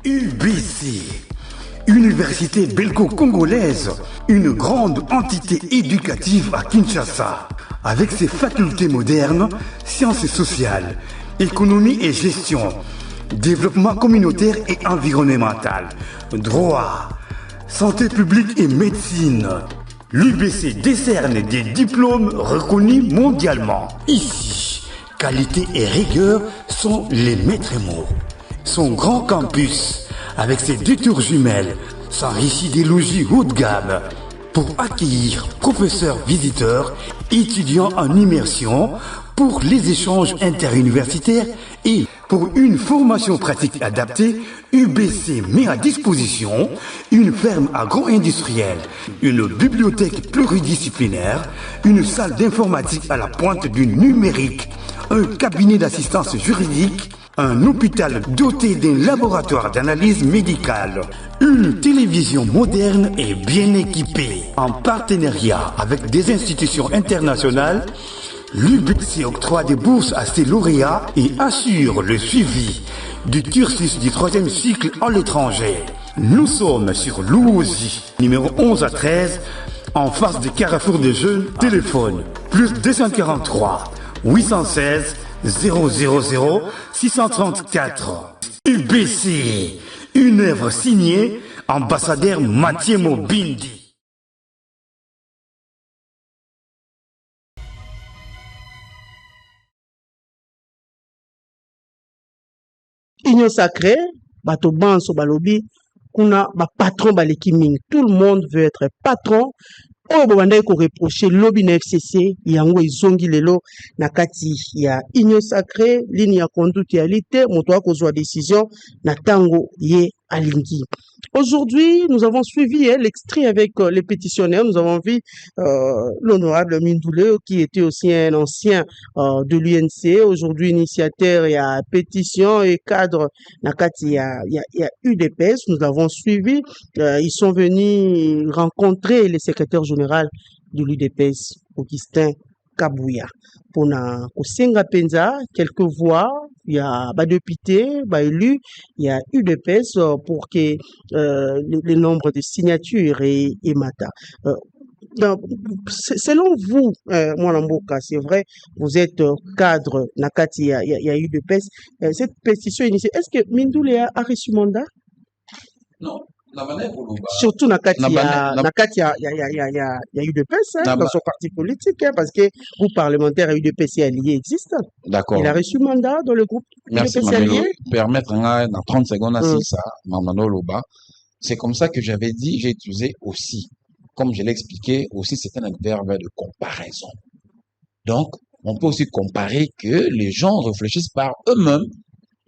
UBC, Université belgo-congolaise, une grande entité éducative à Kinshasa, avec ses facultés modernes, sciences sociales, économie et gestion, développement communautaire et environnemental, droit, santé publique et médecine. L'UBC décerne des diplômes reconnus mondialement. Ici, qualité et rigueur sont les maîtres mots. Son grand campus, avec ses 2 tours jumelles, s'enrichit des logis haut de gamme pour accueillir professeurs visiteurs, étudiants en immersion, pour les échanges interuniversitaires et pour une formation pratique adaptée. UBC met à disposition une ferme agro-industrielle, une bibliothèque pluridisciplinaire, une salle d'informatique à la pointe du numérique, un cabinet d'assistance juridique, un hôpital doté d'un laboratoire d'analyse médicale, une télévision moderne et bien équipée. En partenariat avec des institutions internationales, l'UBC octroie des bourses à ses lauréats et assure le suivi du cursus du 3e cycle en l'étranger. Nous sommes sur Louosi, numéro 11 à 13, en face du Carrefour des Jeunes. Téléphone plus 243 816 000 634. UBC, une œuvre signée ambassadeur Mathieu Mobindi. Union sacrée, bato banso balobi, kuna ba patron baleki mingi. Tout le monde veut être patron. Oyo bobandaki ko reprocher lobby na FCC yango izongi lelo na kati ya Union sacrée, ligne ya conduite ya lité, moto akozwa décision na tango ye alingi. Aujourd'hui, nous avons suivi l'extrait avec les pétitionnaires. Nous avons vu l'honorable Mindoule, qui était aussi un ancien de l'UNC, aujourd'hui initiateur et à pétition et cadre. Il y a UDPS. Nous avons suivi. Ils sont venus rencontrer le secrétaire général de l'UDPS, Augustin Kabouya. Pour na kosenga penza quelques voix, il y a ba député, ba élu, il y a UDPS pour que le nombre de signatures et mata. Selon vous, Mwanamboka, c'est vrai, vous êtes cadre nakati, il y a UDPS. Cette pétition initiée, est-ce que Mindoule a reçu mandat? Non. Surtout nakati ya UDPS dans son parti politique, parce que groupe parlementaire à UDPS allié existe. D'accord. Il a reçu mandat dans le groupe UDPS allié. Permettre dans 30 secondes à ça, Mamano Loba. C'est comme ça que j'avais dit, j'ai utilisé aussi. Comme je l'ai expliqué, aussi c'est un verbe de comparaison. Donc, on peut aussi comparer que les gens réfléchissent par eux-mêmes.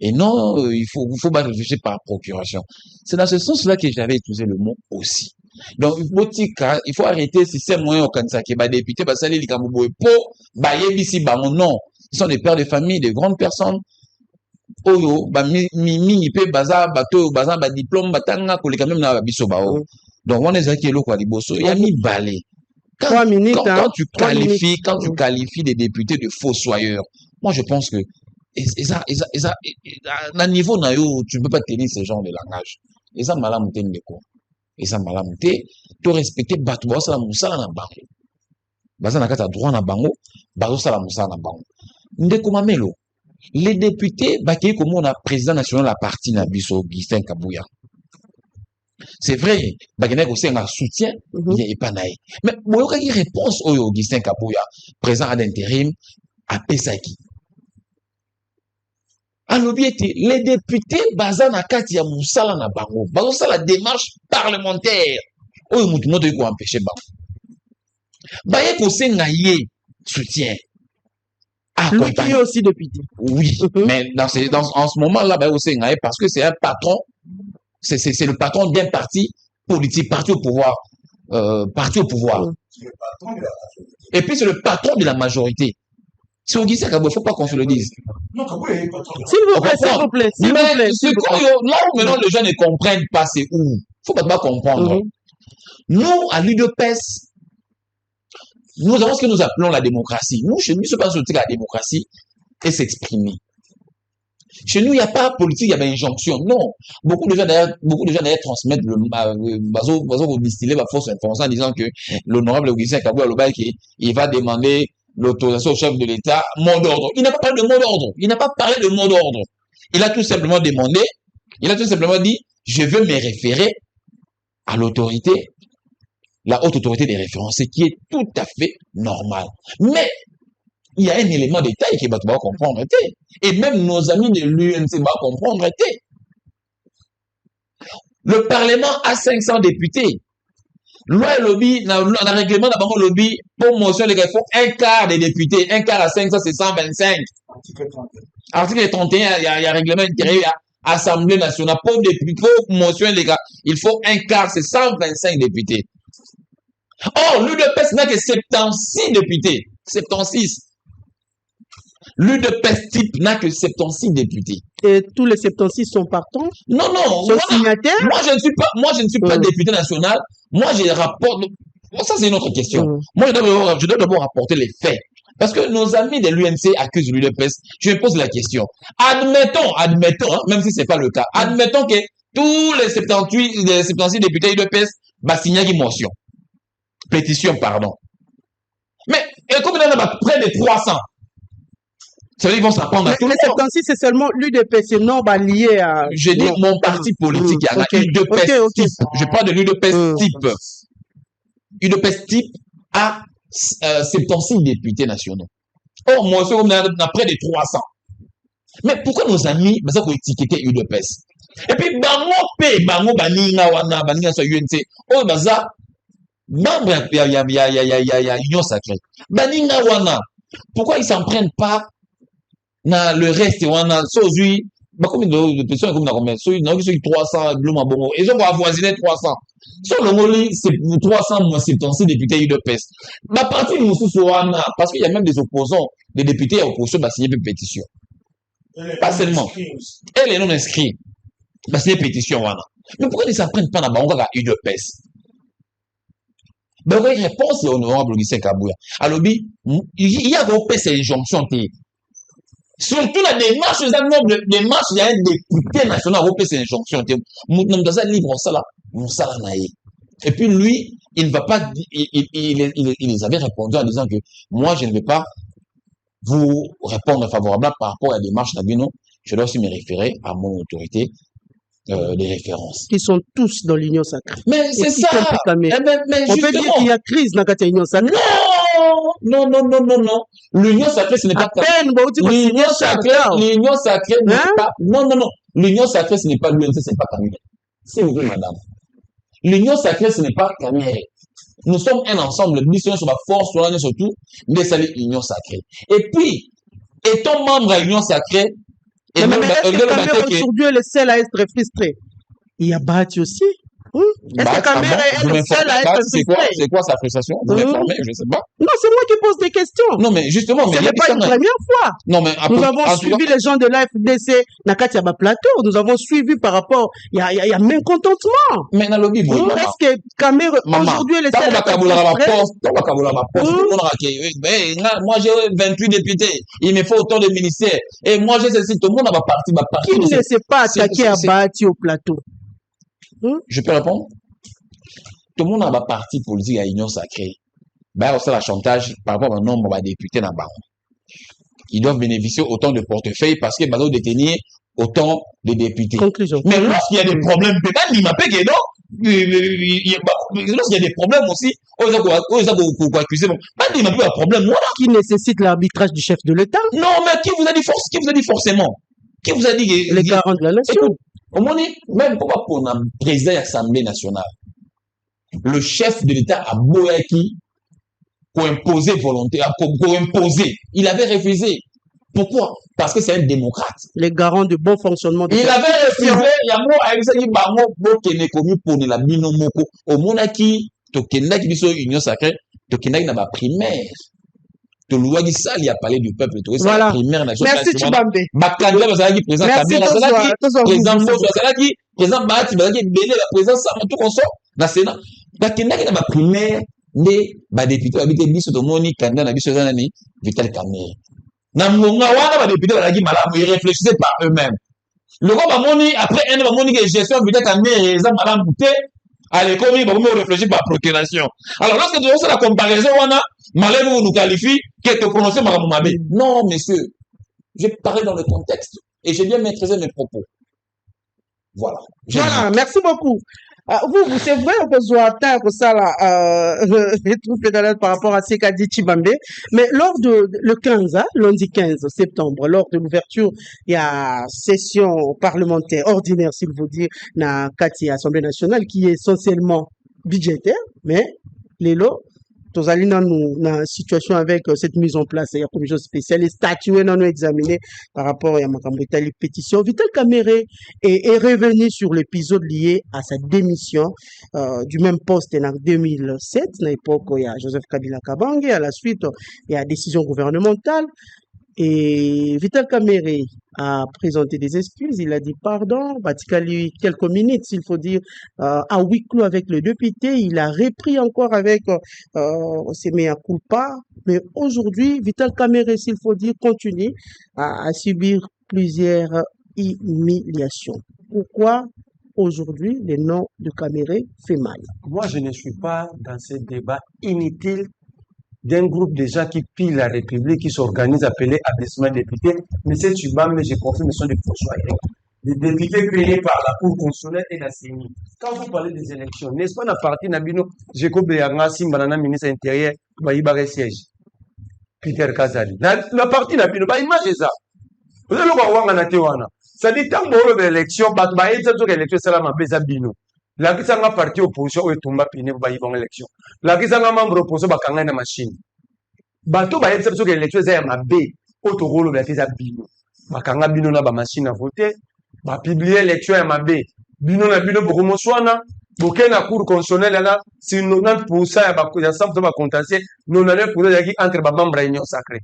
Et non, il faut pas réfléchir par procuration. C'est dans ce sens-là que j'avais utilisé le mot aussi. Donc, il faut arrêter si c'est moyen au Kansaki, député, ça les Likambo po, yebisi non. Ils sont des pères de famille, des grandes personnes. Oyo, mimi pe baza bato baza ba diplôme batanga ko quand même na biso bao. Donc on est qui lo kwa liboso, il y a mis balé. Quand tu qualifies des députés de fossoyeurs, moi je pense que na niveau na yo, tu ne peux pas tenir ce genre de langage. Et ça malam te ndeko. Et ça malam te to respecter bato ba sala musala na bango. Baza na kata droit na bango, bazo sala musala na bango. Ndeko mamelo. Les députés, comme on a président national la partie Nabiso, Augustin Kabouya. C'est vrai, Baguenek aussi un soutien, il n'y a pas naï. Mais, moi, il y a une réponse au Augustin Kabouya, président à l'intérim, à Pesaki. Alors, les députés, Bazana Katia Moussala na Bango, Bazo la démarche parlementaire. Oh, Moutoumou de quoi empêcher Bango. Baguenek aussi un soutien. Lui qui est aussi député. Oui, mais en ce moment-là, aussi, parce que c'est un patron, c'est le patron d'un parti politique, parti au pouvoir. Et puis c'est le patron de la majorité. Si on dit ça, il ne faut pas qu'on se le dise. Non, s'il vous plaît, s'il vous plaît. Mais là où maintenant les gens ne comprennent pas, c'est où. Il ne faut pas comprendre. Nous, à l'UDPS, nous avons ce que nous appelons la démocratie. Nous, chez nous, ce n'est pas la démocratie et s'exprimer. Chez nous, il n'y a pas politique, il y a injonction. Non. Beaucoup de gens d'ailleurs transmettent le bazo distiller la fausse information en disant que l'honorable Augustin Kabou il va demander l'autorisation au chef de l'État, mot d'ordre. Il n'a pas parlé de mot d'ordre. Il n'a pas parlé de mot d'ordre. Il a tout simplement demandé, il a tout simplement dit, je veux me référer à l'autorité, la haute autorité des références, ce qui est tout à fait normal. Mais il y a un élément de détail qui va comprendre. Et même nos amis de l'UNC vont comprendre. Le Parlement a 500 députés. Loi lobby, dans le règlement d'abord lobby, pour motion, les gars, il faut un quart des députés. Un quart à 500, c'est 125. Article 31, il y a règlement intérieur, il y a Assemblée nationale. Pour motion, les gars, il faut un quart, c'est 125 députés. Or, l'UDPS n'a que 76 députés. 76. L'UDPS type n'a que 76 députés. Et tous les 76 sont partants? Non, non. Sont signataires? Moi, je ne suis pas député national. Moi, j'ai rapporte. Bon, ça, c'est une autre question. Moi, je dois d'abord rapporter les faits. Parce que nos amis de l'UNC accusent l'UDPS. Je me pose la question. Admettons, hein, même si c'est pas le cas, admettons que tous les 76 députés UDPS va signer une motion. Pétition, pardon. Mais, et comme il y en a près de 300, ça veut dire qu'ils vont s'en prendre à tout le monde. Les 76, c'est seulement l'UDPS, c'est non lié à... Je dis mon parti politique, il y a l'UDPS type. Je parle de l'UDPS type. UDPS type a 76 députés nationaux. Or, moi, on a près de 300. Mais pourquoi nos amis, ça faut étiqueter UDPS? Et puis, bango baninga wana, baninga sur UNC. Oh, baza, membre, il y a Union Sacrée. Baninga wana, pourquoi ils s'en prennent pas dans le reste wana, sozu, combien de personnes comme combien? Sozu, 300, bluma bongo. Ils ont avoisiné 300. Sur le Moli, c'est 300, moi, 76 députés UDPS. La partie Moussou wana, parce qu'il y a même des opposants, des députés à opposition, bah, signer une pétition. Pas seulement. Et les non-inscrits. Bah, c'est une pétition, voilà. Mais pourquoi ils ne s'en prennent pas dans la UDPS? Ben, oui, réponse est honorable Augustin Kabouya. Alors, il y a repéré ces injonctions. Surtout la démarche, il y a un député national qui a repéré ces injonctions. Nous sommes libres, ça là, nous sommes là. Et puis, lui, il ne va pas, il les avait répondu en disant que moi, je ne vais pas vous répondre favorablement par rapport à la démarche d'Abino. Je dois aussi me référer à mon autorité des références. Qui sont tous dans l'Union Sacrée. Mais c'est ça. Mais on peut dire qu'il y a crise dans l'Union Sacrée. Non. L'Union Sacrée, ce n'est pas... L'Union Sacrée n'est pas... Non. L'Union Sacrée, ce n'est pas l'UNC, ce n'est pas Camille. S'il vous plaît, madame. L'Union Sacrée, ce n'est pas Camille. Nous sommes un ensemble, mission sur la force, sur l'année surtout, mais c'est l'Union Sacrée. Et puis, étant membre de l'Union Sacrée, et mais est-ce que Camère aujourd'hui est le seul à être frustré? Il y a Bati aussi. Est-ce que Camère est le seul à être frustré? C'est quoi sa frustration? Vous m'informez, je ne sais pas. Non, c'est moi qui pose des questions. Non, mais justement, ce n'est pas une première fois. Non, mais nous avons suivi les gens de l'AFDC, Nakatiaba Plateau. Nous avons suivi par rapport. Il y a mécontentement. Mais dans le lobby, est-ce que Camère aujourd'hui est le seul à être frustré? Moi, j'ai 28 députés. Il me faut autant de ministères. Et moi, j'ai ceci. Tout le monde a ma partie. Qui ne s'est pas attaqué à Bati au plateau? Je peux répondre? Tout le monde a ma parti politique à l'Union Sacrée. Ben, c'est la chantage par rapport au nombre de députés dans le baron. Ils doivent bénéficier autant de portefeuilles parce qu'ils doivent détenir autant de députés. Conclusion. Mais lorsqu'il y a des problèmes, peut-être, il m'a pas que non. Lorsqu'il y a des problèmes aussi, ils ont accusé. Il m'a pas de problème. Qui nécessite l'arbitrage du chef de l'État? Non, mais qui vous a dit forcément? Qui vous a dit? Les garants de la nation. Écoute, au moins, même pour un président de l'Assemblée nationale, le chef de l'État a Boyaki pour imposer volonté, pour imposer. Il avait refusé. Pourquoi? Parce que c'est un démocrate. Les garants de bon fonctionnement de il avait refusé. Il y a moi avec ça qui bango bokene commis pour la binomoko. Au monaki, tokenda qui dit Union Sacrée, tokenda qui n'a pas primaire. De loi qui sali a parlé du peuple. Voilà. Primaire nationale. Merci Chibambe. Bakanga bazalaki président Kabila président Mbosso bazalaki président Bahati bazalaki belé la présidence ça tout consort na Sénat. Bakenda qui n'a pas primaire. Mais, député, habité biso de moni, candidat, biso zanani, Vital Camère. Na monga wana ba député ba qui malamu, ils réfléchissaient par eux-mêmes. Le gars moni après un an moni que gestion peut-être à mes exemple malamu té à l'école ils vont réfléchir par procuration. Alors lorsque tu fais la comparaison wana malamu vous nous qualifie que te prononcer malamu mabe. Non monsieur, je parle dans le contexte et j'ai bien maîtrisé mes propos. Voilà. Voilà, merci beaucoup. Vous, c'est vrai, on peut se voir que ça, là, les troupes pédales par rapport à ce qu'a dit Chibambe. Mais lors de, le 15, hein, lundi 15 septembre, lors de l'ouverture, il y a session parlementaire ordinaire, s'il vous dire, na Kati Assemblée nationale, qui est essentiellement budgétaire, mais les lots, tous allés dans une situation avec cette mise en place, il y a une commission spéciale, les statuts non examinés par rapport à la pétition. Vital Kamere est revenu sur l'épisode lié à sa démission du même poste en 2007, à l'époque où il y a Joseph Kabila Kabange, à la suite il y a décision gouvernementale. Et Vital Kamere a présenté des excuses, il a dit pardon, lui quelques minutes, s'il faut dire, à huis clos avec le député, il a repris encore avec ses mea culpa, mais aujourd'hui, Vital Kamere, s'il faut dire, continue à subir plusieurs humiliations. Pourquoi aujourd'hui le nom de Kamere fait mal? Moi, je ne suis pas dans ce débat inutile d'un groupe de gens qui pillent la République, qui s'organisent appelés abaissement députés. Monsieur Tubam, mais j'ai confirmé, sont des fossoyeurs. Des députés créés par la Cour constitutionnelle et la CENI. Quand vous parlez des élections, n'est-ce pas la partie Nabino, Jacob Béanga, Simbanana, ministre intérieur, Baïbare siège. Peter Kazali. La partie Nabino, bah, imagine ça. Vous allez voir Wanga Tewana. Ça dit, tant que l'élection, bah, il y a une élection, c'est la Mabeza Bino. La qui s'en parti opposition et tomba pine ba yibon élection. La qui s'en membre opposition ba kanga na machine. Bato ba yetsa so que élection za ma B autogolo ba teza bino. Ba kanga bino na ba machine à voter, ba publier élection ya ma B. Bino na bino boko moswana, boké na cour constitutionnelle là, si 90% ya ba ya 100% ba contentieux, 99% ya qui entre ba membre réunion sacrée.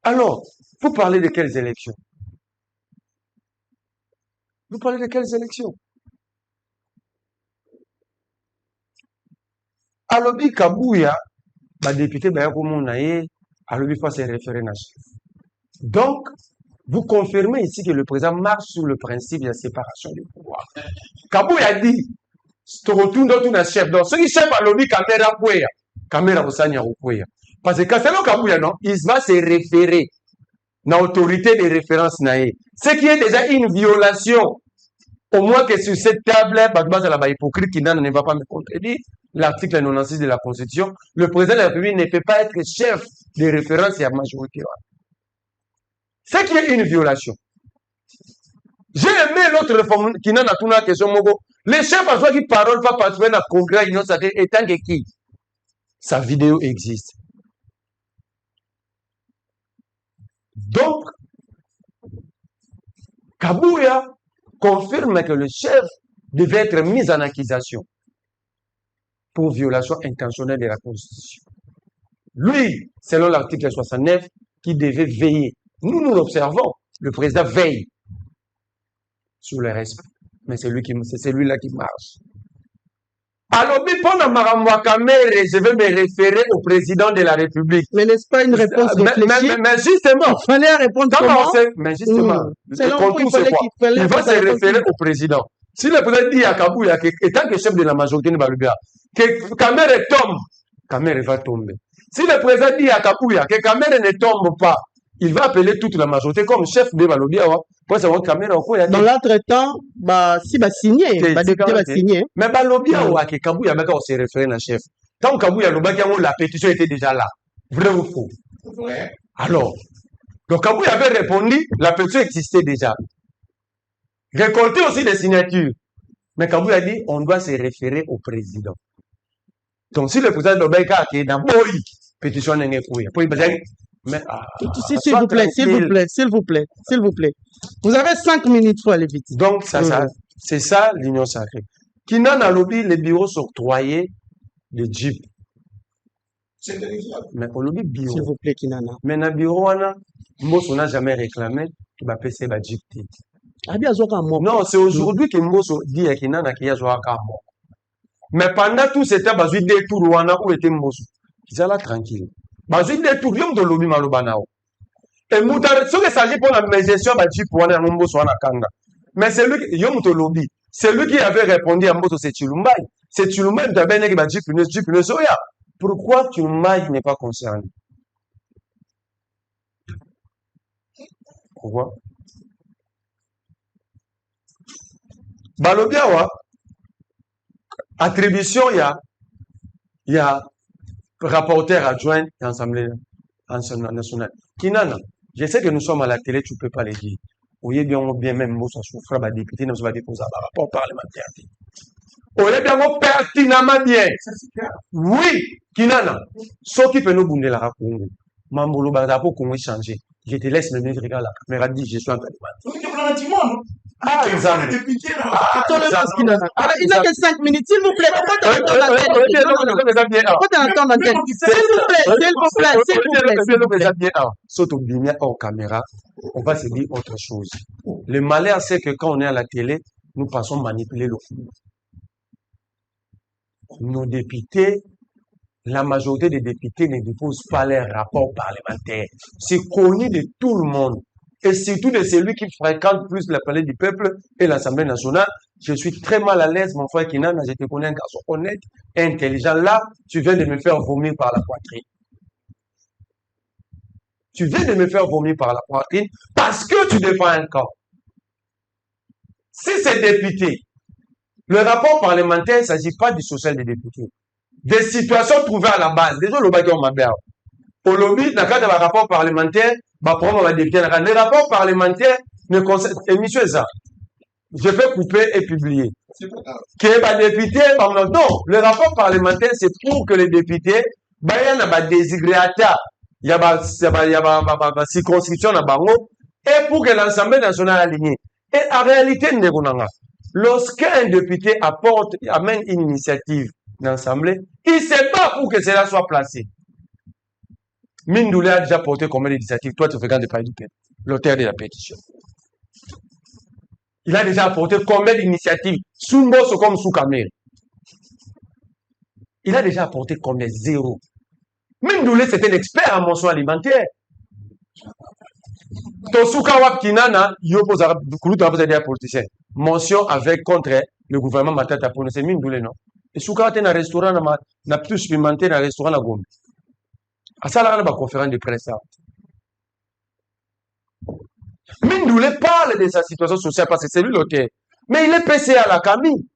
Alors, vous parlez de quelles élections? Vous parlez de quelles élections? Alobi Kabouya, bah député alobi face référendum. Donc, vous confirmez ici que le président marche sur le principe de la séparation du pouvoir. Kabouya dit, tu retournes dans ton chef. Donc, ce qui chef alobi caméra osanya Kouya. Parce que quand c'est le Kabouya, non, il va se référer dans l'autorité de référence naïe. Ce qui est déjà une violation. Au moins que sur cette table, la hypocrite qui ne va pas me contredire, l'article 96 de la Constitution, le président de la République ne peut pas être chef de référence et à majorité. Ce qui est une violation. J'ai aimé l'autre réforme qui n'a pas la question. Les chefs à soi qui parlent pas participer à la congrès union sacrée étant que qui? Sa vidéo existe. Donc, Kabouya confirme que le chef devait être mis en accusation pour violation intentionnelle de la Constitution. Lui, selon l'article 69, qui devait veiller. Nous, nous l'observons. Le président veille sur le respect. Mais c'est celui-là qui marche. Alors, pendant Maramwa Kamere, je vais me référer au président de la République. Mais n'est-ce pas une réponse réfléchie? Mais justement. Il fallait répondre comment? Mais justement. Il va se référer au président. Si le président dit à Kabouya, étant que chef de la majorité de Balubia, que Kamere tombe, Kamere va tomber. Si le président dit à Kabouya que Kamere ne tombe pas, il va appeler toute la majorité comme chef de Balubia. Pour savoir Kamere au quoi. Dans l'entretemps, si va signer, député va signer. Mais Balubia, que Kabouya va se référer à chef. Tant que Kabouya, la pétition était déjà là. Vrai ou faux? Vrai. Alors, donc Kabouya avait répondu, la pétition existait déjà. Récolter aussi des signatures. Mais Kabouya a dit, on doit se référer au président. Donc, si le président de l'Obeka qui est dans Boy, pétition n'est pas. Mais, s'il vous plaît, s'il vous plaît, s'il vous plaît, s'il vous plaît. Vous avez 5 minutes pour aller vite. Donc, c'est ça l'union sacrée. Kinan a lobby, les bureaux sont octroyés de Jeep. Mais au lobby bureau. S'il vous plaît, Kinana. Mais dans le bureau, on n'a jamais réclamé qu'il va passer la Jeep. Non, c'est aujourd'hui que Mbosso dit à Kinana qu'il y a un mort. Mais pendant tout ce temps, il y a des tours où était Mbosso. Ils sont là tranquille. Il y a des tours de l'Obi Malobanao. Et Moutare, ce qui s'agit pour la gestion, mais c'est lui qui, Yomuto Lobby, c'est lui qui avait répondu à Moto, c'est Chilumbai. C'est Chilumbai qui avait dit soya. Pourquoi Chilumbai n'est pas concerné? Pourquoi? Balobiawa, attribution, il y a rapporteur adjoint de l'Assemblée nationale. Kinana, je sais que nous sommes à la télé, tu ne peux pas le dire. Oui, bien, même, moi, ça souffre, bah, député, nous va déposer un rapport parlementaire. Oui, bien, pertinemment bien. Oui, Kinana, ce qui peut nous bounder la Congo. Mambolo, bah, pour qu'on changer. Je te laisse me dire, regarde, la caméra dit, je suis en train de non? Ah, les amis. Il n'a que 5 minutes, s'il vous plaît. Pourquoi tu entends l'antenne? Pourquoi tu entends l'antenne? S'il vous plaît. Saute au bimia hors caméra, on va se dire autre chose. Le malheur, c'est que quand on est à la télé, nous pensons manipuler le flou. Nos députés, la majorité des députés ne déposent pas leurs rapports parlementaires. C'est connu de tout le monde. Et surtout de celui qui fréquente plus la palais du peuple et l'Assemblée nationale. Je suis très mal à l'aise, mon frère Kinana, je te connais un garçon honnête, intelligent. Là, tu viens de me faire vomir par la poitrine. Tu viens de me faire vomir par la poitrine parce que tu défends un camp. Si c'est député, le rapport parlementaire, il ne s'agit pas du social des députés. Des situations trouvées à la base. Déjà, le baguette, on m'a bien. Au lobby, dans le cadre d'un rapport parlementaire, les rapports parlementaires ne concernent, émission ça. Je peux couper et publier. Que les députés, non, le rapport parlementaire, c'est pour que les députés, il y a des désagréata, il y a circonscription à Bango, et pour que l'Assemblée nationale aligne. Et en réalité, lorsqu'un député amène une initiative dans l'Assemblée, il ne sait pas pour que cela soit placé. Mindoulé a déjà porté combien d'initiatives? Toi, tu regardes le pays du peuple, l'auteur de la pétition. Il a déjà apporté combien d'initiatives? Sous-Mbosso comme sous-Kamel. Il a déjà apporté combien? Zéro. Mindoulé, c'est un expert en mention alimentaire. Tosuka Kinana, Yopo un politicien. Mention avec contre le gouvernement Matata pour c'est Mindoulé, non? Et Souka a un restaurant, n'a plus supplémenté dans un restaurant à Gombe. À ça, là, on a une conférence de presse. Mindoulé parle de sa situation sociale parce que c'est lui l'auteur. Mais il est PCA à la Camille.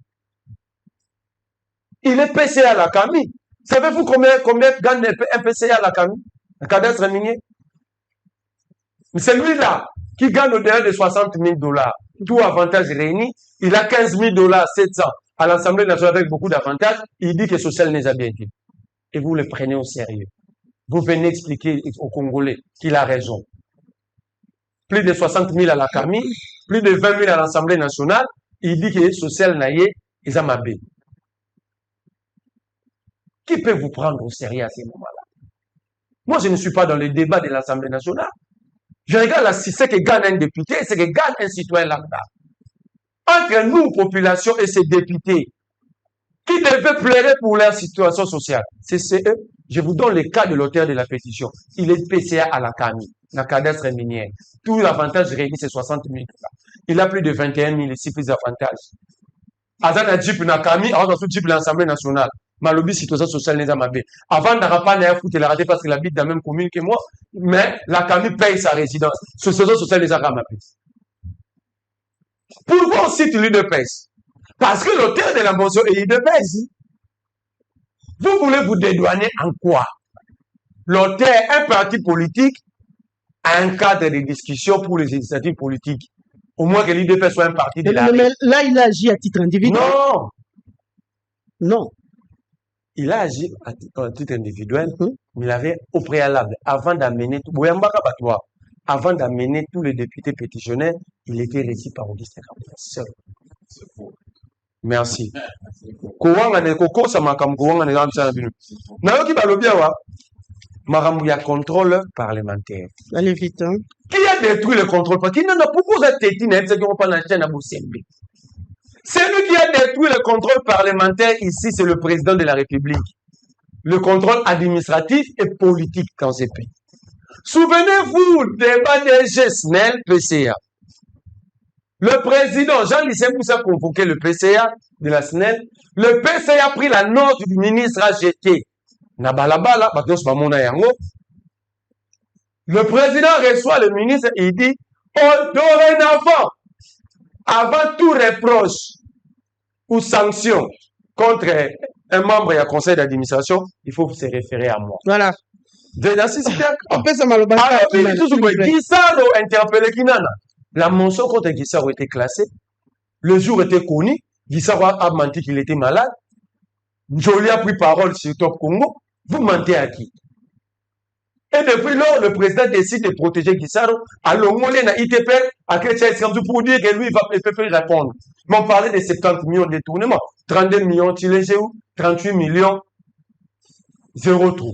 Il est PCA à la Camille. Savez-vous combien gagne un PCA à la Camille? Un cadastre minier? C'est lui-là qui gagne au-delà de 60 000 $. Tout avantage réuni. Il a 15 000 $, 700 à l'Assemblée nationale avec beaucoup d'avantages. Il dit que social n'est pas bien été. Et vous le prenez au sérieux. Vous venez expliquer aux Congolais qu'il a raison. Plus de 60 000 à la Camille, plus de 20 000 à l'Assemblée nationale. Il dit que social naïe, ils ont mabé. Qui peut vous prendre au sérieux à ces moments-là? Moi, je ne suis pas dans le débat de l'Assemblée nationale. Je regarde là, si c'est que gagne un député, c'est que gagne un citoyen lambda. Entre nous, population, et ces députés, qui devaient pleurer pour leur situation sociale, c'est eux. Je vous donne le cas de l'auteur de la pétition. Il est PCA à la CAMI, la cadastre minière. Tout l'avantage réuni, c'est 60 000 $. Il a plus de 21 000 ici, plus d'avantages. Azana Jeep na CAMI, avant de Jeep l'Assemblée nationale. Malobi, situation sociale, n'est pas bien. Avant d'arraper n'a foutu la raté parce qu'il habite dans la même commune que moi, mais la CAMI paye sa résidence. Situation sociale, les a ramapés. Pourquoi on cite l'UDPS? Parce que l'auteur de la motion est l'UDPS. Vous voulez vous dédouaner en quoi? L'auteur, un parti politique, a un cadre de discussion pour les initiatives politiques. Au moins que l'UDPS soit un parti de la... Mais là, il agit à titre individuel. Non! Non. Il a agi à titre individuel, mais il avait au préalable, avant d'amener avant d'amener tous les députés pétitionnaires, il était régi par Auguste Kabila seul. Merci. Kouanga ne koko sa makam kouanga ne gamsa na binu. Nayoki balobia wa makambo ya contrôle parlementaire. Allez vite, hein. Qui a détruit le contrôle parlementaire? Qui n'a pas proposé tétine, c'est qu'on pas la chaîne à Boussembe. Celui qui a détruit le contrôle parlementaire ici, c'est le président de la République. Le contrôle administratif et politique dans ces pays. Souvenez-vous, débat DG SNEL, PCA. Le président Jean-Lucien Moussa a convoqué le PCA de la SNEL. Le PCA a pris la note du ministre AGT. Nabalabala, le président reçoit le ministre et il dit, dorénavant, avant tout reproche ou sanction contre un membre du conseil d'administration, il faut se référer à moi. Voilà. Guissaro interpellé Kinana. La mention contre Guissaro était classée. Le jour était connu. Guissaro a menti qu'il était malade. Joly a pris parole sur Top Congo. Vous mentez à qui? Et depuis lors, le président décide de protéger Guissaro. Alors, on est dans ITP, à pour dire que lui, il peut répondre. Mais on parlait de 70 millions de détournements. 32 millions, tu les où? 38 millions, zéro trou.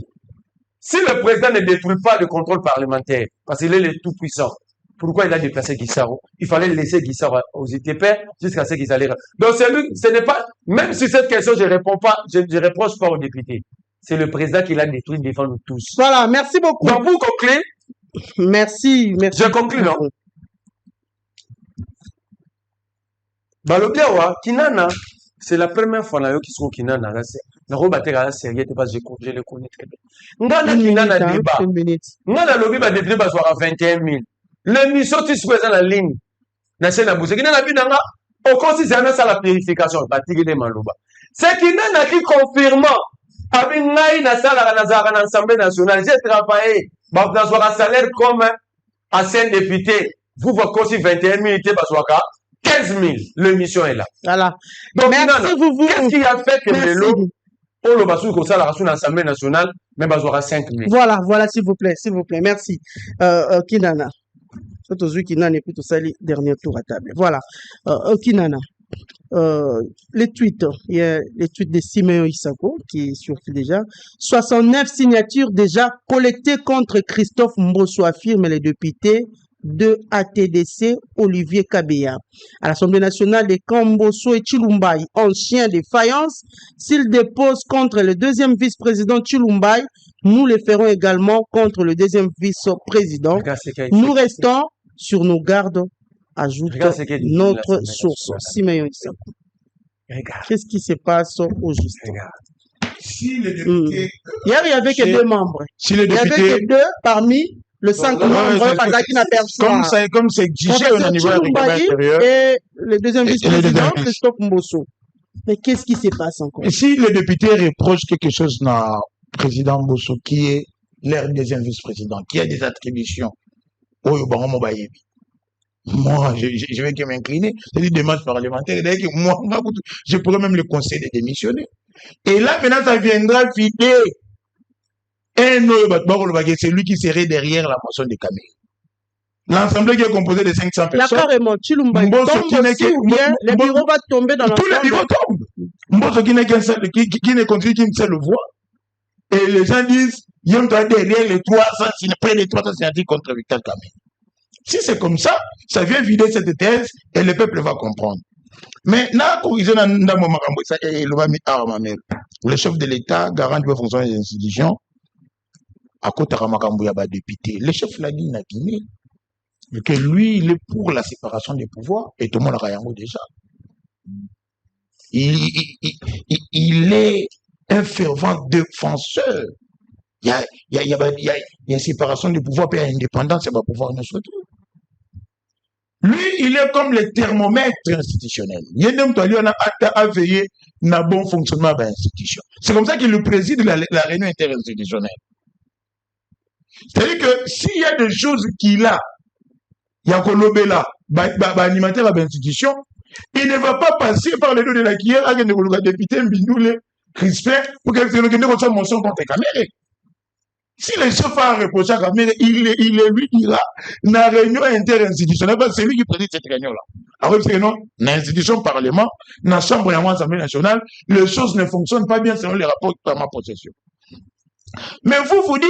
Si le président ne détruit pas le contrôle parlementaire, parce qu'il est le tout-puissant, pourquoi il a déplacé Guissaro? Il fallait laisser Guissaro aux ITP jusqu'à ce qu'ils allaient. Donc, ce n'est pas, même si cette question, je réponds pas, je reproche pas aux députés. C'est le président qui l'a détruit devant nous tous. Voilà, merci beaucoup. Donc, pour conclure. Merci. Je conclue, non? Balobiawa, Kinana, c'est la première fois qui sont Kinana. Je le connais très bien. Ngana Kinana débat. Ngana lobby va député va soit à 21 000. L'émission qui se présente en ligne. National Bousse. Kinana binanga. Au considérant ça la purification. Batigé Maloba. C'est Kinana qui confirme. Avec Naï Nassala Nazara l'Assemblée nationale. J'ai travaillé. Dans un salaire comme à 5 députés. Vous voyez aussi 21 000 Baswaka. 15 000. L'émission est là. Voilà. Donc, merci vous. Qu'est-ce qui a fait que Mélo, on le basse comme ça, la raison de l'Assemblée nationale, même à 5 000. Voilà, s'il vous plaît. Merci. Kinana. Surtout Kinana et puis tout ça, les derniers tours à table. Voilà. Kinana. Les tweets, il y a les tweets de Simeon Isako qui surfile déjà. 69 signatures déjà collectées contre Christophe Mbosso, affirme les députés de ATDC Olivier Kabeya. À l'Assemblée nationale, les Kambosso et Chilumbai, anciens de faïence, s'ils déposent contre le deuxième vice-président Chilumbai, nous les ferons également contre le deuxième vice-président. Nous restons sur nos gardes, ajoute notre source. Simeon Isako. Qu'est-ce qui se passe au juste? Si les députés... Hier, il n'y avait que 2 membres. Si les députés... Il n'y avait que 2 parmi le 5 membres, parce qu'il n'a personne. Comme c'est exigé au niveau du règlement intérieur. Et le deuxième vice-président, Christophe Mbosso. Mais qu'est-ce qui se passe encore? Si les députés reprochent quelque chose à président Mbosso, qui est leur deuxième vice-président, qui a des attributions, moi, je vais que m'incliner. C'est une démarche parlementaire. Moi, je pourrais même le conseiller de démissionner. Et là, maintenant, ça viendra vider c'est lui qui serait derrière la motion de Kamé. L'Assemblée qui est composée de 500 personnes. Là, carrément, Chilumba tombe aussi, ou bien les bureaux vont tomber dans l'ensemble. Tous les bureaux tombent. Mbosso qui n'est qu'une seule voix. Et les gens disent, il y a derrière les 300, près des 300 signatures contre Victor Kamé. Si c'est comme ça, ça vient vider cette thèse et le peuple va comprendre. Mais là, le chef de l'État, garant du fonctionnement des institutions, à côté de député, le chef l'a dit na Guinée, que lui, il est pour la séparation des pouvoirs, et tout le monde l'a déjà. Il est un fervent défenseur. Il y a une séparation des pouvoirs, puis il y a une indépendance, il y a un pouvoir ne soit tout. Lui, il est comme le thermomètre institutionnel. Il a veillé à bon fonctionnement de l'institution. C'est comme ça qu'il préside la réunion interinstitutionnelle. C'est-à-dire que s'il y a des choses qu'il a, il y a Kolobela, animateur à l'institution, il ne va pas passer par le dos de la cuillère avec le député Mbindoule, Crispin, pour que le soit motion contre Kamere. Si le chef a reproché à Kamere, il lui dira, dans la réunion interinstitutionnelle, c'est lui qui préside cette réunion-là. Alors, c'est que non, dans l'institution parlement, dans la chambre de l'Assemblée nationale, les choses ne fonctionnent pas bien selon les rapports de ma possession. Mais vous dites,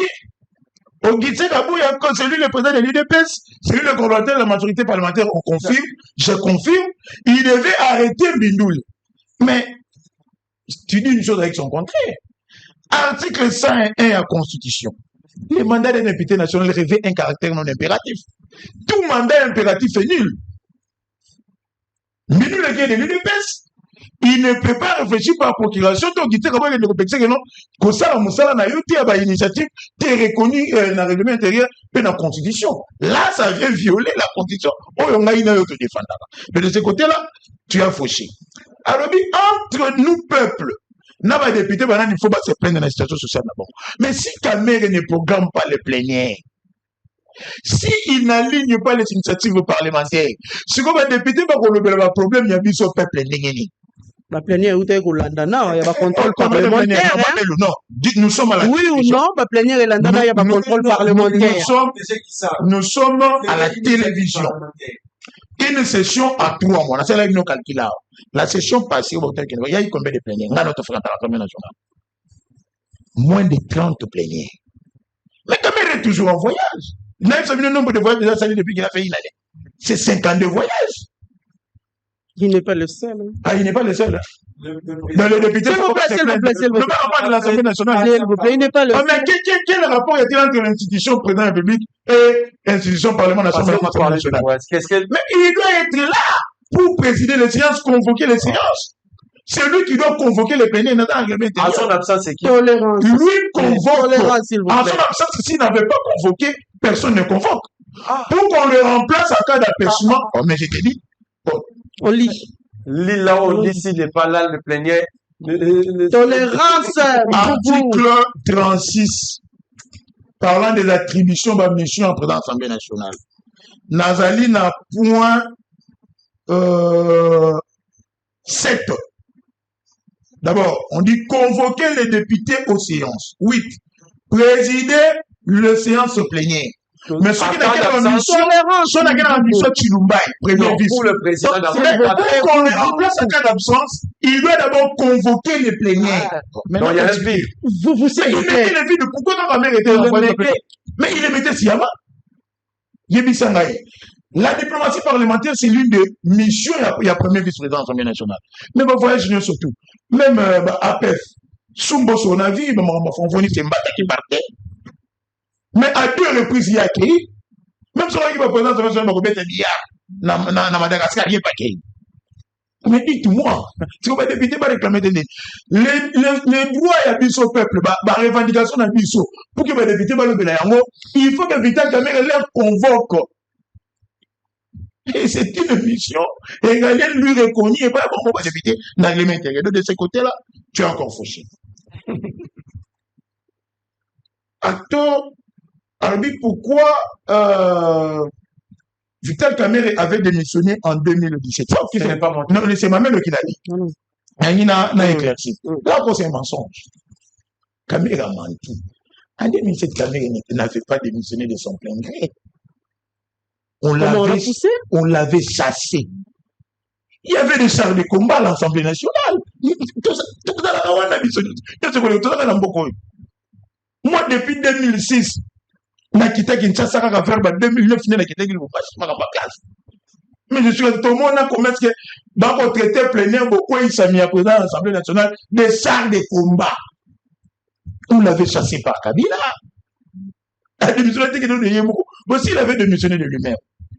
au Guitse Kabouya, c'est lui le président de l'UDPS, c'est lui le coordonnateur de la majorité parlementaire, on confirme, je confirme, il devait arrêter Mbindoule. Mais, tu dis une chose avec son contraire. Article 101 de la Constitution. Le mandat d'un député national revêt un caractère non impératif. Tout mandat impératif est nul. Mais nous, les gars de l'UDPS, il ne peut pas réfléchir par procuration. Donc, il comment il est non, que ça, la initiative, est reconnue dans le règlement intérieur et dans la constitution. Là, ça vient violer la constitution. Oh, on a une autre défendant. Mais de ce côté-là, tu as fauché. Alors, entre nous, peuple, il faut pas se plaindre dans la situation sociale d'abord. Mais si Kamere ne programme pas les plénières, s'il n'aligne pas les initiatives parlementaires, si comme un député va relever le problème, il y a bien son peuple. La plénière où t'es Landana, il y a pas contrôle parlementaire. Non, nous sommes à la oui ou non, la plénière et Landana, il y a pas contrôle parlementaire. Nous sommes à la télévision. Une session à 3 mois. C'est là que nous calculons. La session passée, il y a eu combien de plénières? Notre frère à l'Assemblée nationale. Moins de 30 plénières. Mais Kamere est toujours en voyage. Il a le nombre de voyages déjà salés depuis qu'il a fait une année. C'est 52 voyages. Il n'est pas le seul. Ah, il n'est pas le seul. Dans le député, s'il vous plaît. Ne parle pas de l'Assemblée nationale. S'il vous plaît, il n'est pas le seul. Mais quel rapport y a-t-il entre l'institution président de la République et l'institution Parlement national? Mais il doit être là pour présider les séances, convoquer les séances. C'est lui qui doit convoquer les plénières dans le règlement intérieur. En son absence, c'est qui? Tolérance. Lui convoque. Tolérance, s'il vous plaît. En son absence, s'il n'avait pas convoqué, personne ne convoque. Pour qu'on le remplace en cas d'aperçument. Oh, mais je te dis. On lit. Lis là, on lit s'il n'est pas là, le plénière. Tolérance. Article 36. Parlant des attributions de mission en président de l'Assemblée nationale. Nazali n'a point 7. D'abord, on dit convoquer les députés aux séances. 8. Présider le séance plénière. Mais ceux qui n'ont qu'une ambition, Chilumbaï, premier vice. Pour le président pour qu'on le remplace en cas d'absence, il doit d'abord convoquer les plénières. Non, il y a un vide. Vous il mettait le vide. Pourquoi dans la mer était envoyé? Mais il les mettait sciemment. Yebisangaï. La diplomatie parlementaire, c'est l'une des missions, il y a premier vice-président de l'Assemblée nationale. Même au voyage, surtout. Même APF. Sumbo son avis, c'est Mbata qui partait. Mais à 2 reprises, il y a accueilli. Même si on a dit que le président de l'Assemblée nationale dans Madagascar, il n'y a pas accueilli. Mais dites-moi, si vous ne député pas réclamer des les droits et abus au peuple, la revendication d'abus, pour que les députés ne le fassent, il faut que Vital Kamere leur convoque. Et c'est une mission régalienne lui reconnue et pas comment va député dans les intérieurs. De ce côté-là, tu es encore fauché. Attends, Arbi, pourquoi Vital Kamere avait démissionné en 2017? Ce n'est pas mon non, c'est ma mère qui l'a dit. Il n'a éclairci. Là, c'est un mensonge. Kamere a menti. En 2007, Kamere n'avait pas démissionné de son plein gré. On l'avait chassé. Il y avait des chars de combat à l'Assemblée nationale. Moi, depuis 2006, j'ai quitté Kinshasa à faire 2009, j'ai quitté mais je suis tout le monde a commencé que dans votre traité plénière, beaucoup il s'est mis à présent à l'Assemblée nationale des chars de combat. On l'avait chassé par Kabila. La démission était que nous aussi, il avait démissionné de lui-même.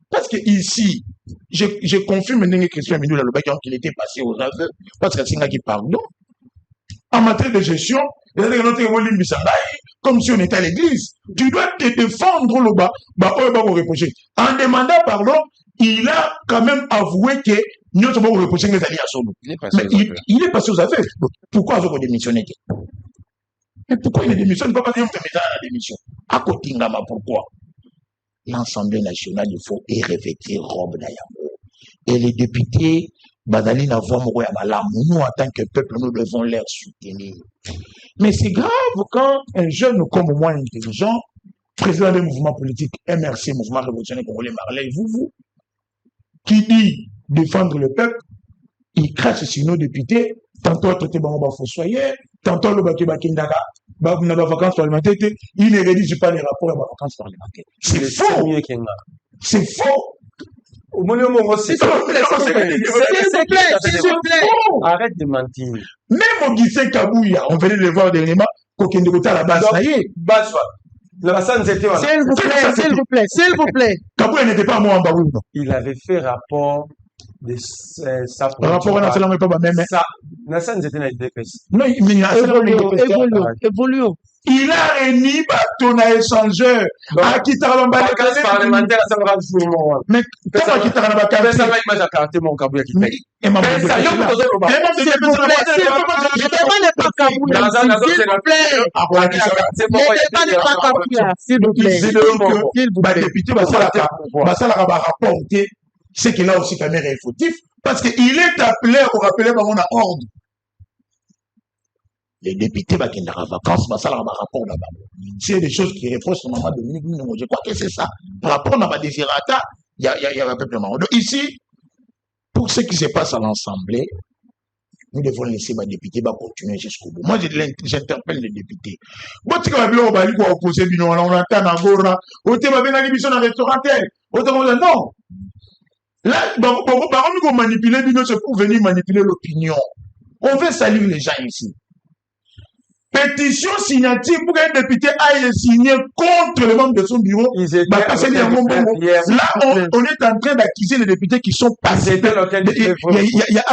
Parce que ici, je confirme maintenant que Christian Mindou qu'il était passé aux aveux, parce que c'est un qui pardon. En matière de gestion, comme si on était à l'église, tu dois te défendre le bas, reprocher. En demandant pardon, il a quand même avoué que nous sommes reprocher les alliés à son nom. Il est passé aux affaires. Pourquoi il a démissionné? Mais pourquoi il a démissionné? Pas parce qu'il a la démission. À côté pourquoi? L'Assemblée nationale, il faut y revêtir robe d'amour. Et les députés, Badali n'a pas nous, en tant que peuple, nous devons les soutenir. Mais c'est grave quand un jeune comme moi intelligent, président des mouvements politiques, MRC, Mouvement Révolutionnaire Congolais, Marley, vous, qui dit défendre le peuple, il crache sur nos députés, tantôt traité Bango Fossoyeur, tantôt le Baké Bakindaka, n'a pas vacances parlementaires, il ne rédige pas les rapports à ma vacances parlementaires. C'est faux! C'est faux! S'il vous plaît. Arrête de mentir. Même au Guissé Kabouya, on venait le voir dernièrement, qu'aucun de à la base. S'il vous plaît. Kabouya n'était pas moi en Baoui, non. Il avait fait rapport de sa Rapport à la pas même. Nassan était dans les DPS. Non, mais il y a Évoluons. Il a réuni ton échangeur. À qui t'a remballé parlementaire, ça va jouer. Mais comment qui t'a remballé? Ça va image à caractère mon Kabouya qui paye. Et maman, S'il vous plaît. Le débat n'est pas Kabouya. S'il vous plaît. Le débat n'est pas Kabouya. S'il vous plaît. S'il vous plaît. Député Bassala va rapporter ce qu'il a aussi caméra est fautif parce qu'il est appelé à rappeler on a ordre. Les députés va qui en vacances, Bassala va rapport là-bas. C'est des choses qui reprochent son maman Dominique. Je crois que c'est ça. Par rapport à ma désirata, il y a un peu plus de monde. Ici, pour ce qui se passe à l'Assemblée, nous devons laisser les députés continuer jusqu'au bout. Moi, j'interpelle les députés. Moi, tu vas bien opposer, on entend Nagora, on va bien aller dans un restaurant, non. Là, par contre, on manipule, c'est pour venir manipuler l'opinion. On veut saluer les gens ici. Pétition signature pour qu'un député aille signer contre le membre de son bureau. Là, on est en train d'accuser les députés qui sont passés. Il y a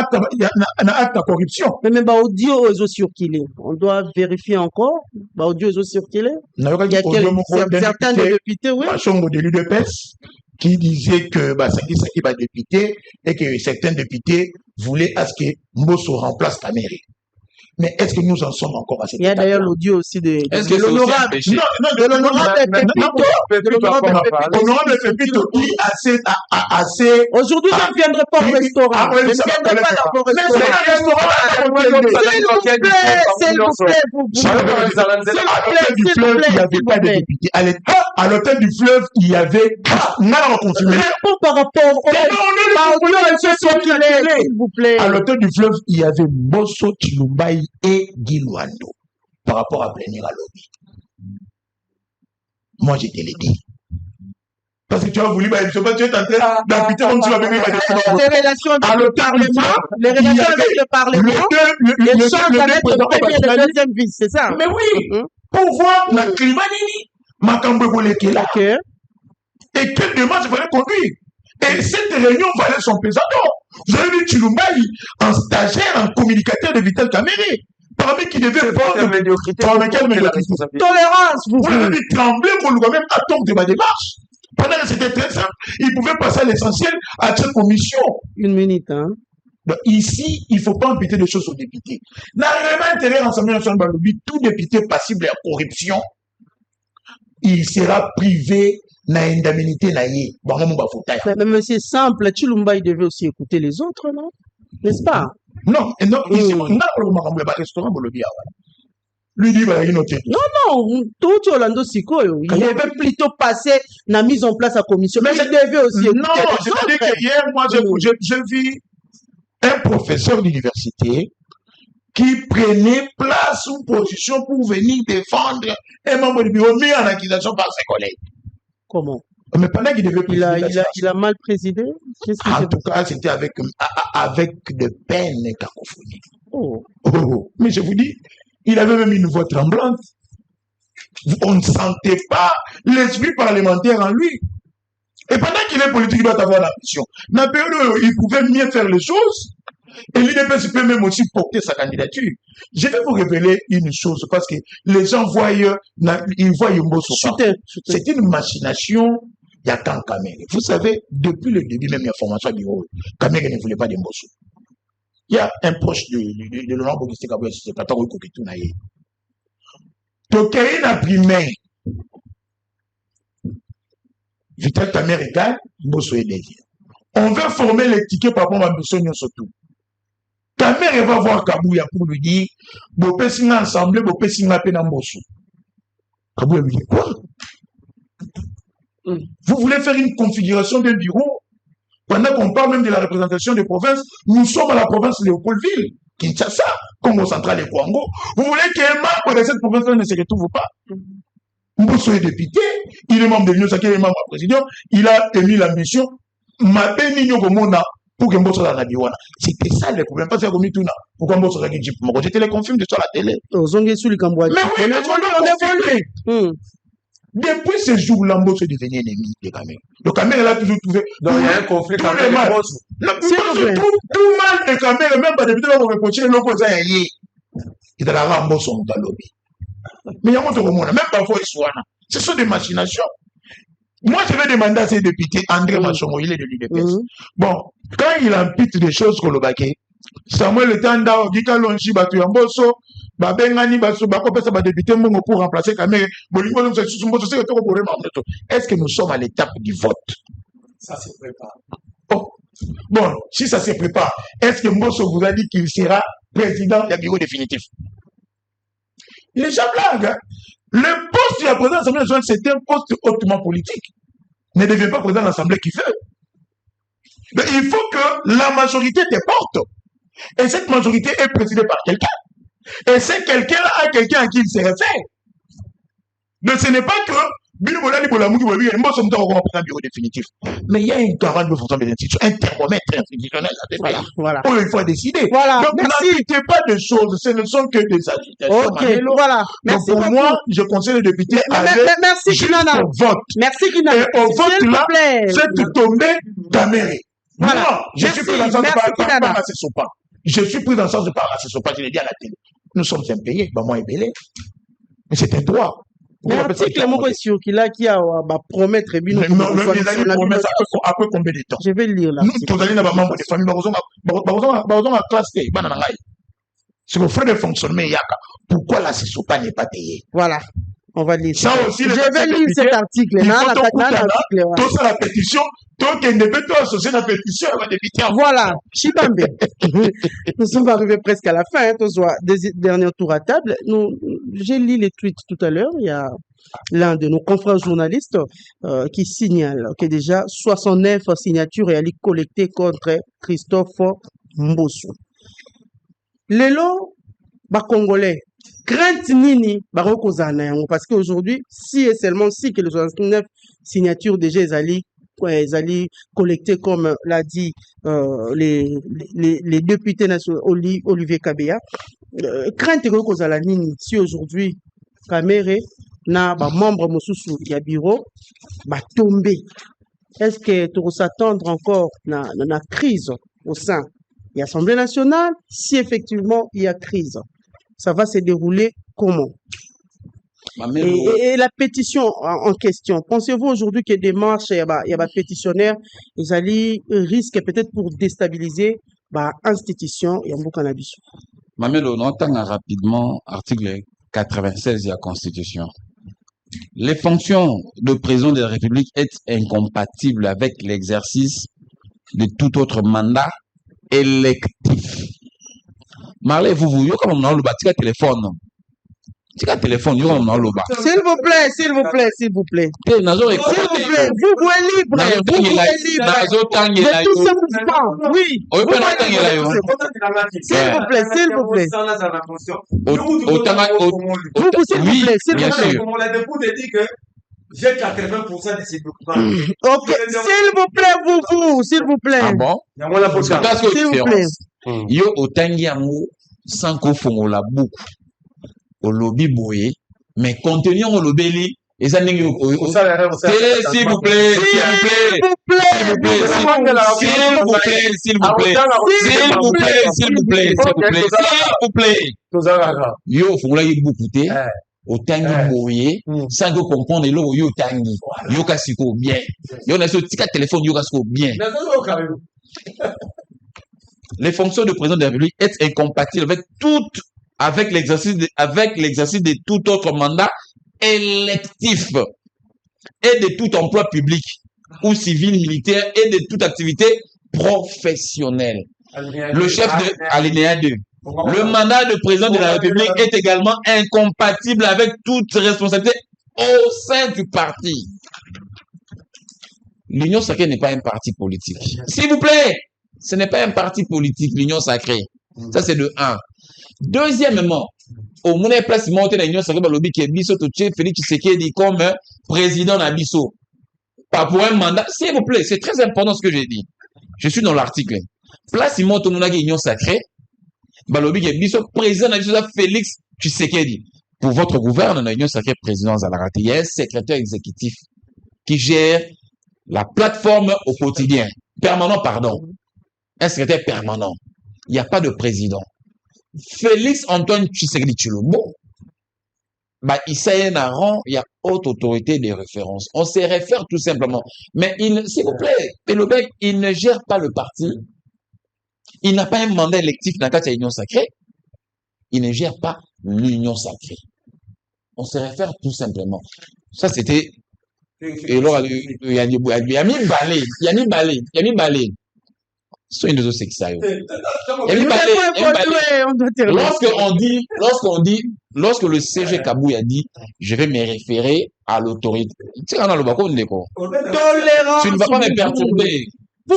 un acte de corruption. Mais audio est circulé. On doit vérifier encore. Audio est circulé. Il y a certains députés, oui. De l'UDPS qui disait que Saki va député et que certains députés voulaient à ce que Mbosso remplace ta mairie. Mais est-ce que nous en sommes encore à cette étape? Il y a d'ailleurs l'audio aussi de l'honorable. De l'honorable Pépito qui assez. Aujourd'hui, je ne viendrai pas au restaurant. Je ne viendrai pas dans vos restaurants. Il n'y avait pas de député. À l'hôtel du fleuve, il y avait. Par rapport s'il vous plaît. À l'hôtel du fleuve, il y avait Mbosso Tshilumba et Guy Luando par rapport à Plénira Lobby. Moi, je te l'ai dit. Parce que tu as voulu, tu es en train d'habiter comme tu vas venir. Les relations avec le Parlement, les chances avec le premier et le deuxième vice, c'est ça? Mais oui, pour voir la climat, Makambo Bolekela. Et quelle démarche il fallait conduire? Et cette réunion valait son pesant. Vous avez vu Tshilumbaï, un stagiaire, un communicateur de Vital Kamere, parmi qui devait prendre médiocrité. Tolérance, vous avez tremblé pour lui-même attendre de ma démarche. Pendant que c'était très simple, il pouvait passer à l'essentiel à cette commission. Une minute, hein. Donc ici, il ne faut pas imputer des choses aux députés. N'a vraiment intérêt à l'Assemblée nationale Balobi, tout député passible à corruption, il sera privé d'indemnité. Mais c'est simple, Tshilumba, il devait aussi écouter les autres, non? N'est-ce pas? Non, ici, restaurant lui dit, non, tout Orlando Sikoyo, il devait plutôt passer la mise en place à la commission. Mais il devait aussi écouter non, c'est-à-dire que hier, moi, j'ai vu un professeur d'université qui prenait place ou position pour venir défendre un membre du bureau mis en accusation par ses collègues. Comment? Mais pendant qu'il devait présider. Il a mal présidé? En tout cas, c'était avec de peine et cacophonie. Oh. Mais je vous dis, il avait même une voix tremblante. On ne sentait pas l'esprit parlementaire en lui. Et pendant qu'il est politique, il doit avoir l'ambition. Dans période où il pouvait mieux faire les choses, et l'UDPS peut même aussi porter sa candidature. Je vais vous révéler une chose, parce que les gens voient, ils voient Mbosso. C'est une machination. Il y a tant Kamere. Vous savez, depuis le début, même l'information du bureau, Kamere ne voulait pas de Mbosso. Il y a un proche de Laurent Bogusté Kabouya, c'est Kataro Kokitunaye. Tokaï n'a primé. Vital Kamere égale, Mbosso est désir. On veut former les tickets par rapport à Mbosso surtout. Kamere va voir Kabouya pour lui dire, Bopé Singa ensemble, Bopé Singa Pena Mbosso. Kabouya lui dit quoi? Vous voulez faire une configuration d'un bureau? Pendant qu'on parle même de la représentation des provinces, nous sommes à la province de Léopoldville, Kinshasa, Congo central et Congo. Vous voulez qu'un membre de cette province-là ne se retrouve pas? Mbosso est député, il est membre de l'Union sacrée, il est membre du président, il a émis l'ambition, pour que Mbosso soit dans la Biwana. C'était ça le problème, pas ça comme tout là. Pourquoi Mbosso soit dans la je te les confirme sur la télé. Mais oui, on évolue. Depuis ce jour-là, Mbosso est devenu ennemi de Kamere. Le Kamere l'a toujours trouvé. Donc, il y a un conflit Tous avec les mal. Mbosso. Non, S'il vous Mbosso plaît. trouve tout mal de Kamere, même pas député, on va reprocher l'opposant à Yé. Il a la rambo son lobby. Mais il y a un autre monde, même parfois, ce sont des machinations. Moi, je vais demander à ces députés, André Machongo, il est de l'UDPS. Bon, quand il impute des choses qu'on le baquet, Samuel Tanda, Gika Lonchi, Batu Yamboso, Babengani, Basso, Bakopesa, député Mongo pour remplacer Kamere, est-ce que nous sommes à l'étape du vote? Ça se prépare. Oh. Bon, si ça se prépare, est-ce que Mbosso vous a dit qu'il sera président du bureau définitif? Les gens blaguent. Hein? Le poste de la présidence de l'Assemblée nationale, c'est un poste hautement politique. Ne devient pas président de l'Assemblée qui fait. Mais il faut que la majorité te porte. Et cette majorité est présidée par quelqu'un. Et c'est quelqu'un à quelqu'un à qui il se réfère. Donc ce n'est pas que bureau définitif. Mais il y a une 42% des institutions, un thermomètre institutionnel. Voilà. Oh, il faut décider. Voilà. Donc n'appliquez pas de choses, ce ne sont que des agitations. Ok, voilà. Donc Merci pour beaucoup. moi, je conseille les députés à aller Merci, Kinana. au vote. Merci, Kinana. Et au vote S'il là, vous plaît. faites tomber Kamere. Voilà. Moi, je Merci. suis pris dans le sens de Merci, Kinana. pas ramasser son pas. Je suis pris dans le sens de pas ramasser son pas, je l'ai dit à la télé. Nous sommes impayés, bah moi, belé. Mais c'est un droit. Mais article moko sur qui là qui a promettre bino non, il a une promesse après combien de temps? Je vais lire là. Nous, tous allés dans membre de famille, la classe, c'est le frais de fonctionnement, pourquoi la CESOPA n'est pas payée? Voilà. On va lire. Ça aussi, je vais lire cet article. Il faut tout ça la pétition, donc il ne peut pas associer la pétition à la député. Voilà. Chibambe. Nous sommes arrivés presque à la fin. Tous des derniers tours à table. J'ai lu les tweets tout à l'heure. Il y a l'un de nos confrères journalistes qui signale que déjà 69 signatures et collectées contre Christophe Mbosso. Lelo, Congolais. Crainte nini parce qu'aujourd'hui, si et seulement si que les 69 signatures déjà les collectées comme l'a dit les députés nationaux Olivier Kabea, crainte nini si aujourd'hui Kamere na membre mosusu ya bureau tombé. Est-ce que tu s'attendre encore na crise au sein de l'Assemblée nationale si effectivement il y a crise? Ça va se dérouler comment? Et la pétition en question, pensez-vous aujourd'hui que des marches, il y a des pétitionnaires, ils risquent peut-être pour déstabiliser l'institution et un cannabis? Mamelo, on entend rapidement article 96 de la Constitution. Les fonctions de président de la République sont incompatibles avec l'exercice de tout autre mandat électif. Marley, vous voyez comme on a le bâti téléphone. C'est un téléphone, on a le bas. S'il vous plaît, s'il vous plaît, s'il vous plaît. S'il vous plaît, vous êtes libre. Vous êtes libre. De tout ça, oui. S'il vous plaît, s'il vous plaît. Vous, s'il vous plaît, s'il vous plaît. On l'a dit que j'ai 80% de ces documents. Ok, s'il vous plaît, s'il vous plaît. Ah bon? S'il vous plaît. Yo otangi yango sans ko fongola beaucoup au lobby boye mais contenu au lobby et ça n'engage s'il vous plaît yo fongola yi beaucoup te otangi boye sans ko comprendre lo yo tangi yo kasiko bien yo na so tika téléphone yo kasiko bien. Les fonctions de président de la République sont incompatibles avec l'exercice de tout autre mandat électif et de tout emploi public ou civil, militaire et de toute activité professionnelle. Le chef de alinéa 2. Le mandat de président de la République est également incompatible avec toute responsabilité au sein du parti. L'Union sacrée n'est pas un parti politique. S'il vous plaît! Ce n'est pas un parti politique, l'Union sacrée. Ça, c'est de 1. Deuxièmement, au moment place monter l'Union sacrée, lobby qui est Bisso Touché, Félix Tshisekedi comme président d'Abisso. Pas pour un mandat. S'il vous plaît, c'est très important ce que j'ai dit. Je suis dans l'article. Place monte l'Union sacrée, lobby qui est Bisso, président d'Abisso, Félix Tshisekedi. pour votre gouverne, la Union Sacrée Présidence à la raté, il y a un secrétaire exécutif qui gère la plateforme au quotidien. Permanent, pardon. Un secrétaire permanent. Il n'y a pas de président. Félix Antoine Tshisekedi Tshilombo, bah, il s'est un rang, il y a haute autorité des références. On se réfère tout simplement. Mais s'il vous plaît, Pelobek, il ne gère pas le parti. Il n'a pas un mandat électif dans la Union Sacrée. Il ne gère pas l'Union Sacrée. On se réfère tout simplement. Ça, c'était, et alors, il y a mis balai. C'est une de ces ça. Lorsque le CG Kabou a dit, je vais me référer à l'autorité. Tu ne vas pas me perturber. Tu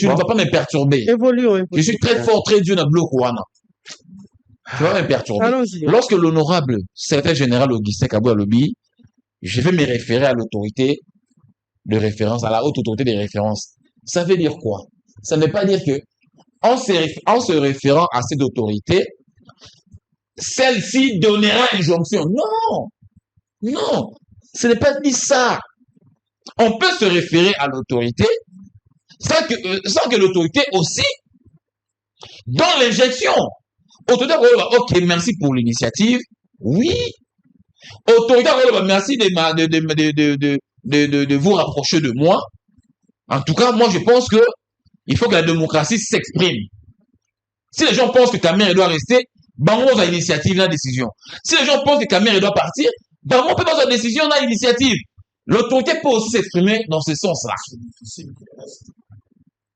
ne vas pas me perturber. Je suis très fort, très dur dans le bloc. Tu vas me perturber. Lorsque l'honorable secrétaire général Augustin Kabou Alobi, je vais me référer à l'autorité de référence, à la haute autorité des références. Ça veut dire quoi? Ça ne veut pas dire que, en se référant à cette autorité, celle-ci donnera injonction. Non! Non! Ce n'est pas dit ça. On peut se référer à l'autorité sans que l'autorité aussi donne l'injection. Autorité, ok, merci pour l'initiative. Oui. Autorité, merci de vous rapprocher de moi. En tout cas, moi, je pense que il faut que la démocratie s'exprime. Si les gens pensent que Kamere doit rester, bango a initiative, la décision. Si les gens pensent que Kamere doit partir, bango peut pas sa décision, la initiative. L'autorité peut aussi s'exprimer dans ce sens-là.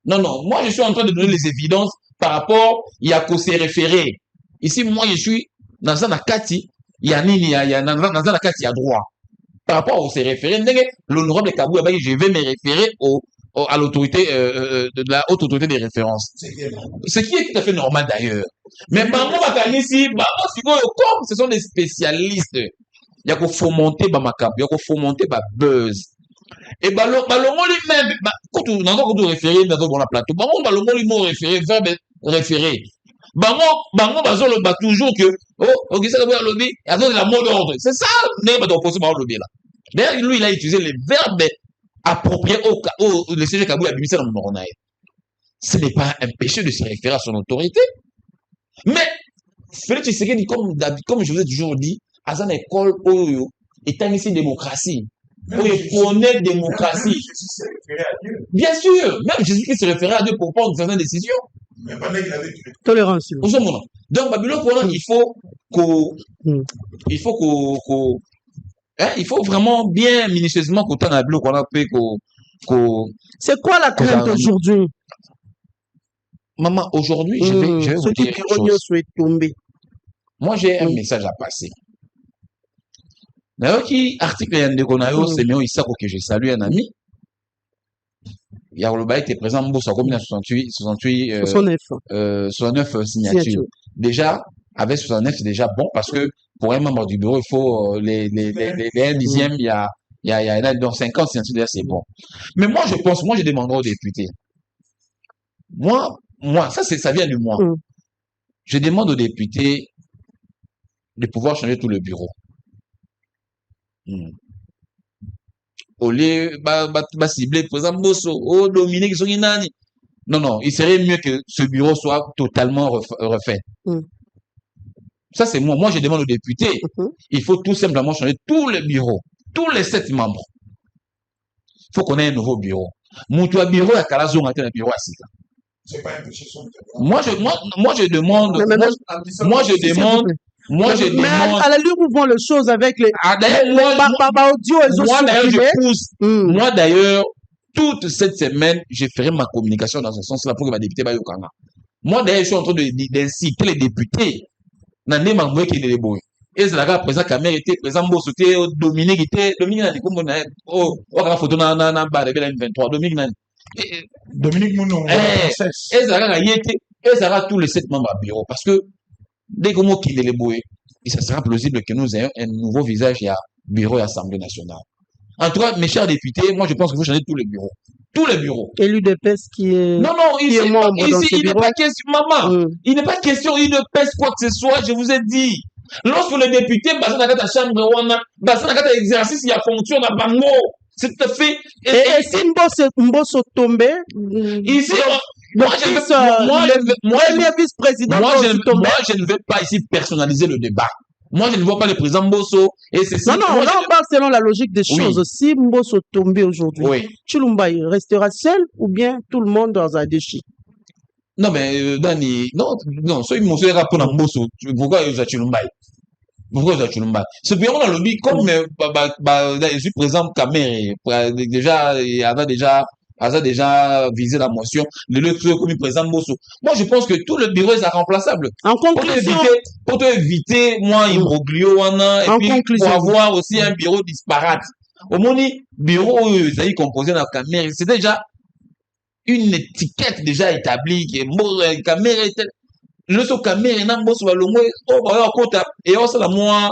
Non, moi, je suis en train de donner les évidences par rapport, il y a qu'à se référer. Ici, moi, je suis dans un akati, il y a dans un akati, il y a droit. Par rapport au se référer, l'honorable Kabou, je vais me référer à l'autorité, de la haute autorité des références. Ce qui est tout à fait normal d'ailleurs. Mais bango ici, comme ce sont des spécialistes, il y a qu'à fomenter Bamakap, il y a qu'à fomenter buzz. Et balomoli même, quand on référer dans la plateau, balomoli mot référé, verbe référé. Bango bazolo ba toujours que, Augustin Kabou Alobi, il y a la mot d'ordre. C'est ça, n'est pas d'opposé par Alobi là. D'ailleurs, lui, il a utilisé les verbes appropriés au le CG Kabou a bimissé dans le Moronaï. Ce n'est pas un péché de se référer à son autorité. Mais, Félix Tshisekedi, comme je vous ai toujours dit, à son école, est un ici démocratie. Où il connaît démocratie. Bien sûr, même Jésus-Christ se référait à Dieu pour prendre certaines décisions. Tolérance. Donc, Babylone, il faut vraiment bien minutieusement qu'on t'en a bloqué, qu'on a fait C'est quoi la crainte aujourd'hui? Maman, aujourd'hui, je vais vous dire une chose. Moi, j'ai un message à passer. D'ailleurs, qui article c'est mieux ici que je salue un ami. Yaroloba était présent, Mbosso, comme 69 signatures. Déjà, avec 69, c'est déjà bon parce que pour un membre du bureau, il faut les 1 dixième, il y a donc 50 signatures, déjà c'est bon. Mais moi, je demanderai aux députés. Moi, ça vient de moi. Je demande aux députés de pouvoir changer tout le bureau. Au lieu, cibler, par exemple, Bosso, Dominique, Soginani. Non, il serait mieux que ce bureau soit totalement refait. Ça, c'est moi. Moi, je demande aux députés. Il faut tout simplement changer tous les bureaux. Tous les 7 membres. Il faut qu'on ait un nouveau bureau. Moutoua bureau, à Kalazon, un bureau à Sika. C'est pas un péché. Moi, je demande. Moi, je demande. Mais à la lueur où vont les choses avec les. Moi, d'ailleurs, toute cette semaine, je ferai ma communication dans ce sens-là pour que ma députée va Yokanga. Moi, d'ailleurs, je suis en train d'inciter les députés. Nandé Mangoué qui est les boys. Et c'est là présent Kamere était présent Mbosoté, Dominique était, Dominique n'a dit comment on a photo dans 23, Dominique Mounon. Et c'est là et ça sera tous les 7 membres à bureau. Parce que, dès qu'on qu'il est les boys, et ça sera plausible que nous ayons un nouveau visage à bureau et assemblée nationale. En tout cas, mes chers députés, moi je pense qu'il faut changer tous les bureaux. Tous les bureaux. Et l'UDPS qui est, Non, non, qui est ici, membre dans ici ce il n'est bureau. pas question, maman, il n'est pas question, il ne pèse quoi que ce soit, je vous ai dit. Lorsque le député, basa na kata chambre wana, basa na kata exercice, il y a fonction na bango. C'est tout à fait. Et si Mbosso tombé, Ici, le premier vice-président moi, Mbosso tombé. je ne veux pas ici personnaliser le débat. Moi, je ne vois pas le président Mbosso et c'est Non, non, là on parle selon la logique des choses. Si Mbosso tombé aujourd'hui, Chilumba il restera seul ou bien tout le monde dans un déchet? Non, mais Dani, non, soit il m'ont fait rapport à Mbosso. Pourquoi il y a Chilumba? Pourquoi il y a Chilumba? Ce bureau dans le lobby, comme je suis présent Kamere, déjà, il avait déjà visé la motion, le comme président Mbosso. Moi, je pense que tout le bureau est remplaçable. En conclusion. Pour éviter, moi, imbroglio, et puis pour avoir aussi un bureau disparate. Au moins, bureau, ils composé dans Kamere, c'est déjà une étiquette déjà établie, qui est Kamere, le so Kamere, n'a Mbosso, le moins, et on la moi,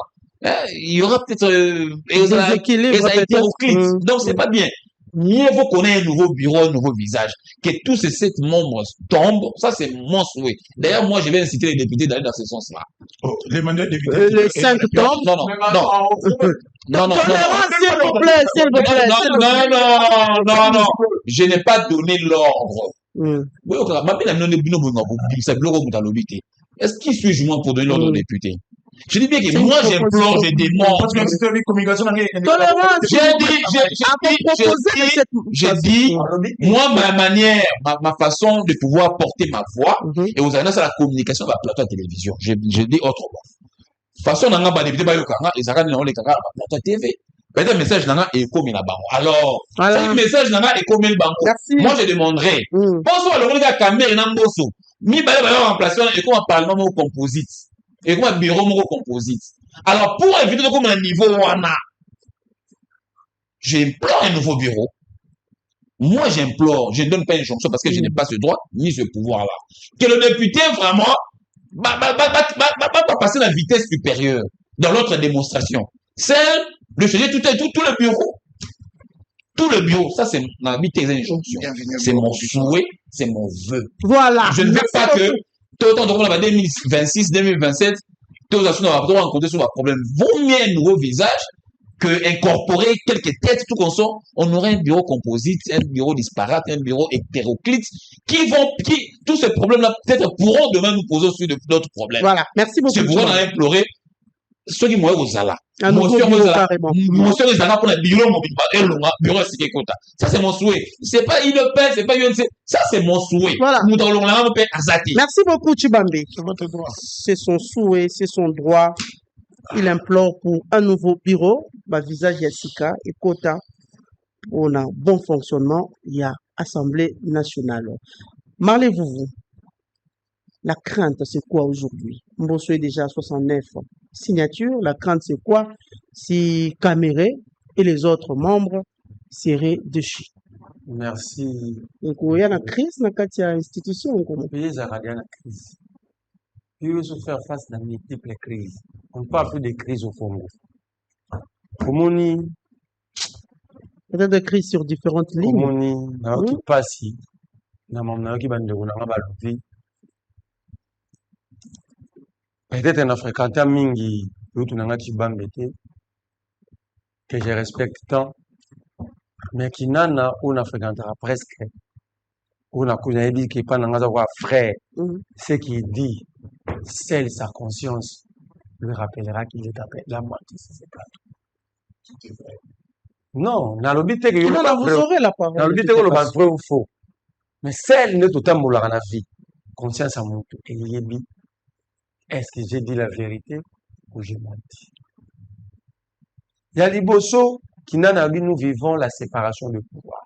il y aura peut-être, des hétéroclites. Donc, c'est pas bien. Mieux vaut qu'on ait un nouveau bureau, un nouveau visage. Que tous ces 7 membres tombent, ça c'est mon souhait. D'ailleurs, moi, je vais inciter les députés d'aller dans ce sens-là. Les mandats de députés. Les 5 tombent. Non. Tolérance, s'il vous plaît, s'il vous plaît. Non. Je n'ai pas donné l'ordre. Est-ce qu'il suis-je moi pour donner l'ordre aux députés? Je dis bien que moi j'implore, je demande. J'ai dit, moi ma manière, ma façon de pouvoir porter ma voix, et vous avez ça la communication sur la plateau de télévision. Je dis autrement. Façon n'a pas député bayokanga, ils arrêtent dans les kanga la plateau TV. Peut-être message n'a est comme il a bango. Alors, ce message n'a est comme il bango. Moi je demanderai. Bonsoir le gars Kamere na Mbosso. Mi ba remplacer et comment parlement au composite. Et comment bureau mon composite. Alors pour éviter de comme un niveau wana, j'implore un nouveau bureau. Moi j'implore, je ne donne pas une jonction parce que je n'ai pas ce droit ni ce pouvoir là. Que le député vraiment va passer la vitesse supérieure dans l'autre démonstration. Celle de changer tout le bureau. Tout le bureau, ça c'est ma injonction. C'est mon souhait, c'est mon vœu. Voilà. Je ne veux pas que tout le temps, 2026, 2027, tout le temps, on va rencontrer sur un problème. Vaut mieux un nouveau visage que incorporer quelques têtes, tout comme ça. On aurait un bureau composite, un bureau disparate, un bureau hétéroclite, qui tous ces problèmes-là, peut-être pourront demain nous poser aussi d'autres problèmes. Voilà. Merci beaucoup. C'est pour on a imploré ceux qui m'ont aux ala. Motion les ala pour le bureau ça c'est mon souhait. C'est pas INPS, c'est pas UNC. Ça c'est mon souhait. Voilà. Merci beaucoup Chibambe. C'est son souhait, c'est son droit. Il implore pour un nouveau bureau, visage Yassika et Kota. On a bon fonctionnement, il y a Assemblée nationale. Marlez-vous. La crainte, c'est quoi aujourd'hui? Mbosso est déjà à 69 signatures. La crainte, c'est quoi? Si Kamere et les autres membres seraient déchus. Merci. Donc, il y a une crise dans la institution. Il y a une crise. Il faut faire face à multiples crises. On parle plus de crise au Congo. Peut-être des crises sur différentes lignes. Peut-être un fréquentant mingi, que je respecte tant, mais qui n'en on fréquentera presque. On a dit qu'il pas un frère. Ce qu'il dit, seule sa conscience lui rappellera qu'il est après la moitié de ses plateaux. Non, dans le but vous aurez la parole. Dans le but que le vrai ou faux. Mais celle n'est tout un moulin à la vie. Conscience à mon tour. Est-ce que j'ai dit la vérité ou j'ai menti? Il y a Liboso qui n'a pas dit nous vivons la séparation de pouvoir.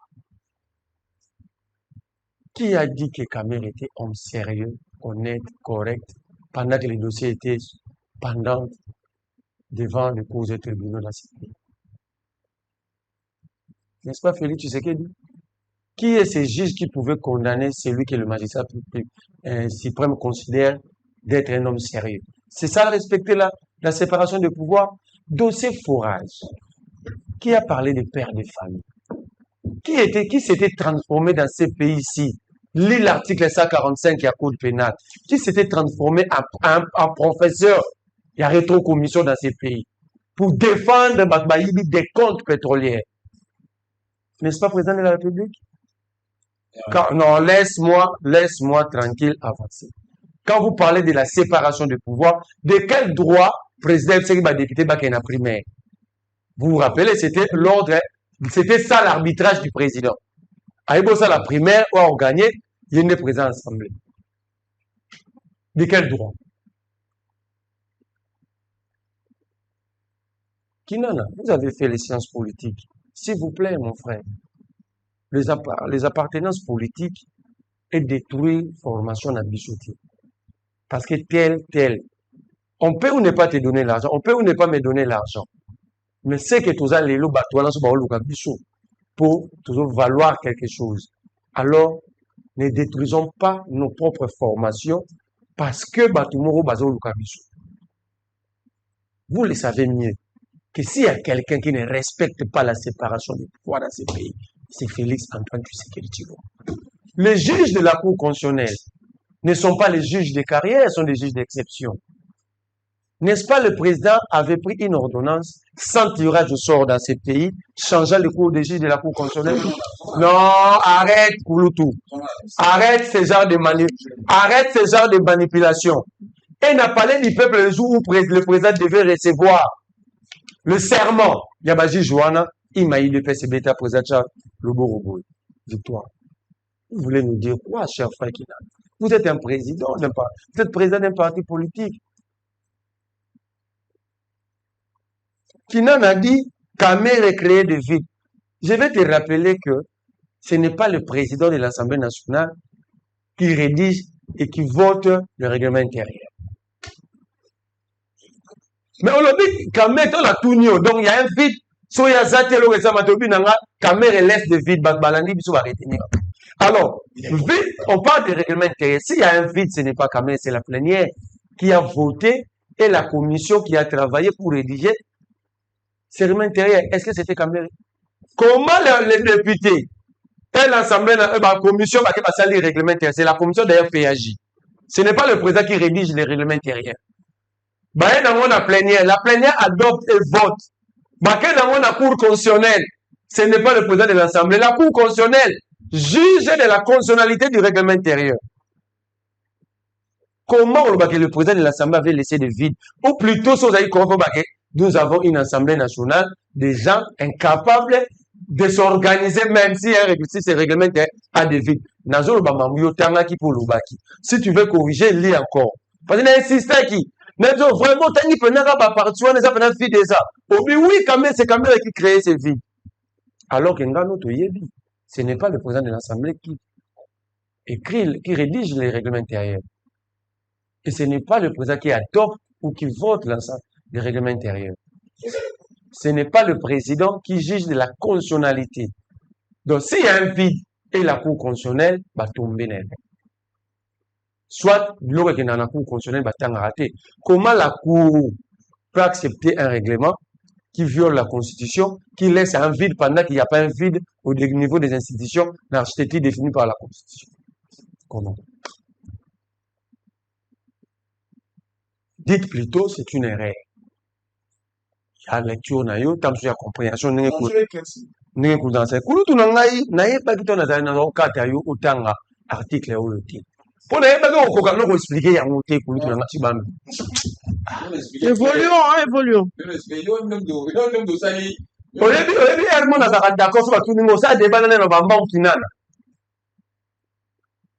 Qui a dit que Kamere était homme sérieux, honnête, correct, pendant que les dossiers étaient pendants devant les cours et tribunaux de la cité? N'est-ce pas Félix Tshisekedi? Qui est ce juge qui pouvait condamner celui que le magistrat suprême considère d'être un homme sérieux? C'est ça, respecter la séparation de pouvoir. Dossier forage. Qui a parlé des pères de famille? Qui s'était transformé dans ces pays-ci? Lis l'article 145 du Code pénal. Qui s'était transformé en professeur et en rétrocommission dans ces pays pour défendre des comptes pétroliers? N'est-ce pas, président de la République? Non, laisse-moi tranquille avancer. Quand vous parlez de la séparation des pouvoirs, de quel droit président député Bakena primaire? Vous vous rappelez, c'était l'ordre, c'était ça l'arbitrage du président. Aïbo ça la primaire, ou on gagné, il y a une président assemblée. De quel droit? Kinana, vous avez fait les sciences politiques. S'il vous plaît, mon frère. Les appartenances politiques et détruire formation à Bissouti. Parce que tel, on peut ou ne pas te donner l'argent, on peut ou ne pas me donner l'argent. Mais c'est que tous les lots pour toujours valoir quelque chose. Alors, ne détruisons pas nos propres formations parce que vous le savez mieux que s'il y a quelqu'un qui ne respecte pas la séparation des pouvoirs dans ces pays, c'est Félix Antoine Tshisekedi Tshilombo. Les juges de la Cour constitutionnelle ne sont pas les juges de carrière, sont des juges d'exception. N'est-ce pas, le président avait pris une ordonnance sans tirage au sort dans ces pays, changeant le cours des juges de la Cour constitutionnelle? Non, arrête, Kouloutou. Arrête ce genre de manipulation. Et n'a parlé du peuple le jour où le président devait recevoir le serment. Yabaji Joana, Imaï de PCBT, président Loborobo. Victoire. Vous voulez nous dire quoi, cher frère Kina? Vous êtes un président, vous êtes président d'un parti politique. Kinan a dit Kamer est créé de vide. Je vais te rappeler que ce n'est pas le président de l'Assemblée nationale qui rédige et qui vote le règlement intérieur. Mais on l'a dit Kamer dans la Tounio, donc il y a un vide. Kamer laisse de vide, alors, vide, on parle de règlement intérieur. S'il y a un vide, ce n'est pas Kamer, c'est la plénière qui a voté et la commission qui a travaillé pour rédiger ce règlement intérieur. Est-ce que c'était Kamer? Comment les députés et l'Assemblée, la commission qui va passer le règlement intérieur, c'est la commission d'ailleurs PAJ. Ce n'est pas le président qui rédige les règlements intérieurs. La plénière adopte et vote. La Cour constitutionnelle, ce n'est pas le président de l'Assemblée. La Cour constitutionnelle juge de la constitutionnalité du règlement intérieur. Comment le président de l'Assemblée avait laissé des vides? Ou plutôt, nous avons une Assemblée nationale des gens incapables de s'organiser, même si ce règlement a des vides. Si tu veux corriger, lis encore. Parce qu'il insiste qui vraiment, oui, quand même, c'est quand même qui crée ces vides. Alors que ce n'est pas le président de l'Assemblée qui écrit, qui rédige les règlements intérieurs. Et ce n'est pas le président qui adopte ou qui vote l'ensemble des règlements intérieurs. Ce n'est pas le président qui juge de la constitutionnalité. Donc, s'il y a un vide et la Cour constitutionnelle va tomber dans le soit l'autre qui est dans la Cour constitutionnelle va t'en rater. Comment la Cour peut accepter un règlement qui viole la Constitution, qui laisse un vide pendant qu'il n'y a pas un vide au niveau des institutions, l'architecture définie par la Constitution? Comment? Dites plutôt, c'est une erreur. Il y a lecture, il y a compréhension, il y a article. Pour les expliquer, évoluons.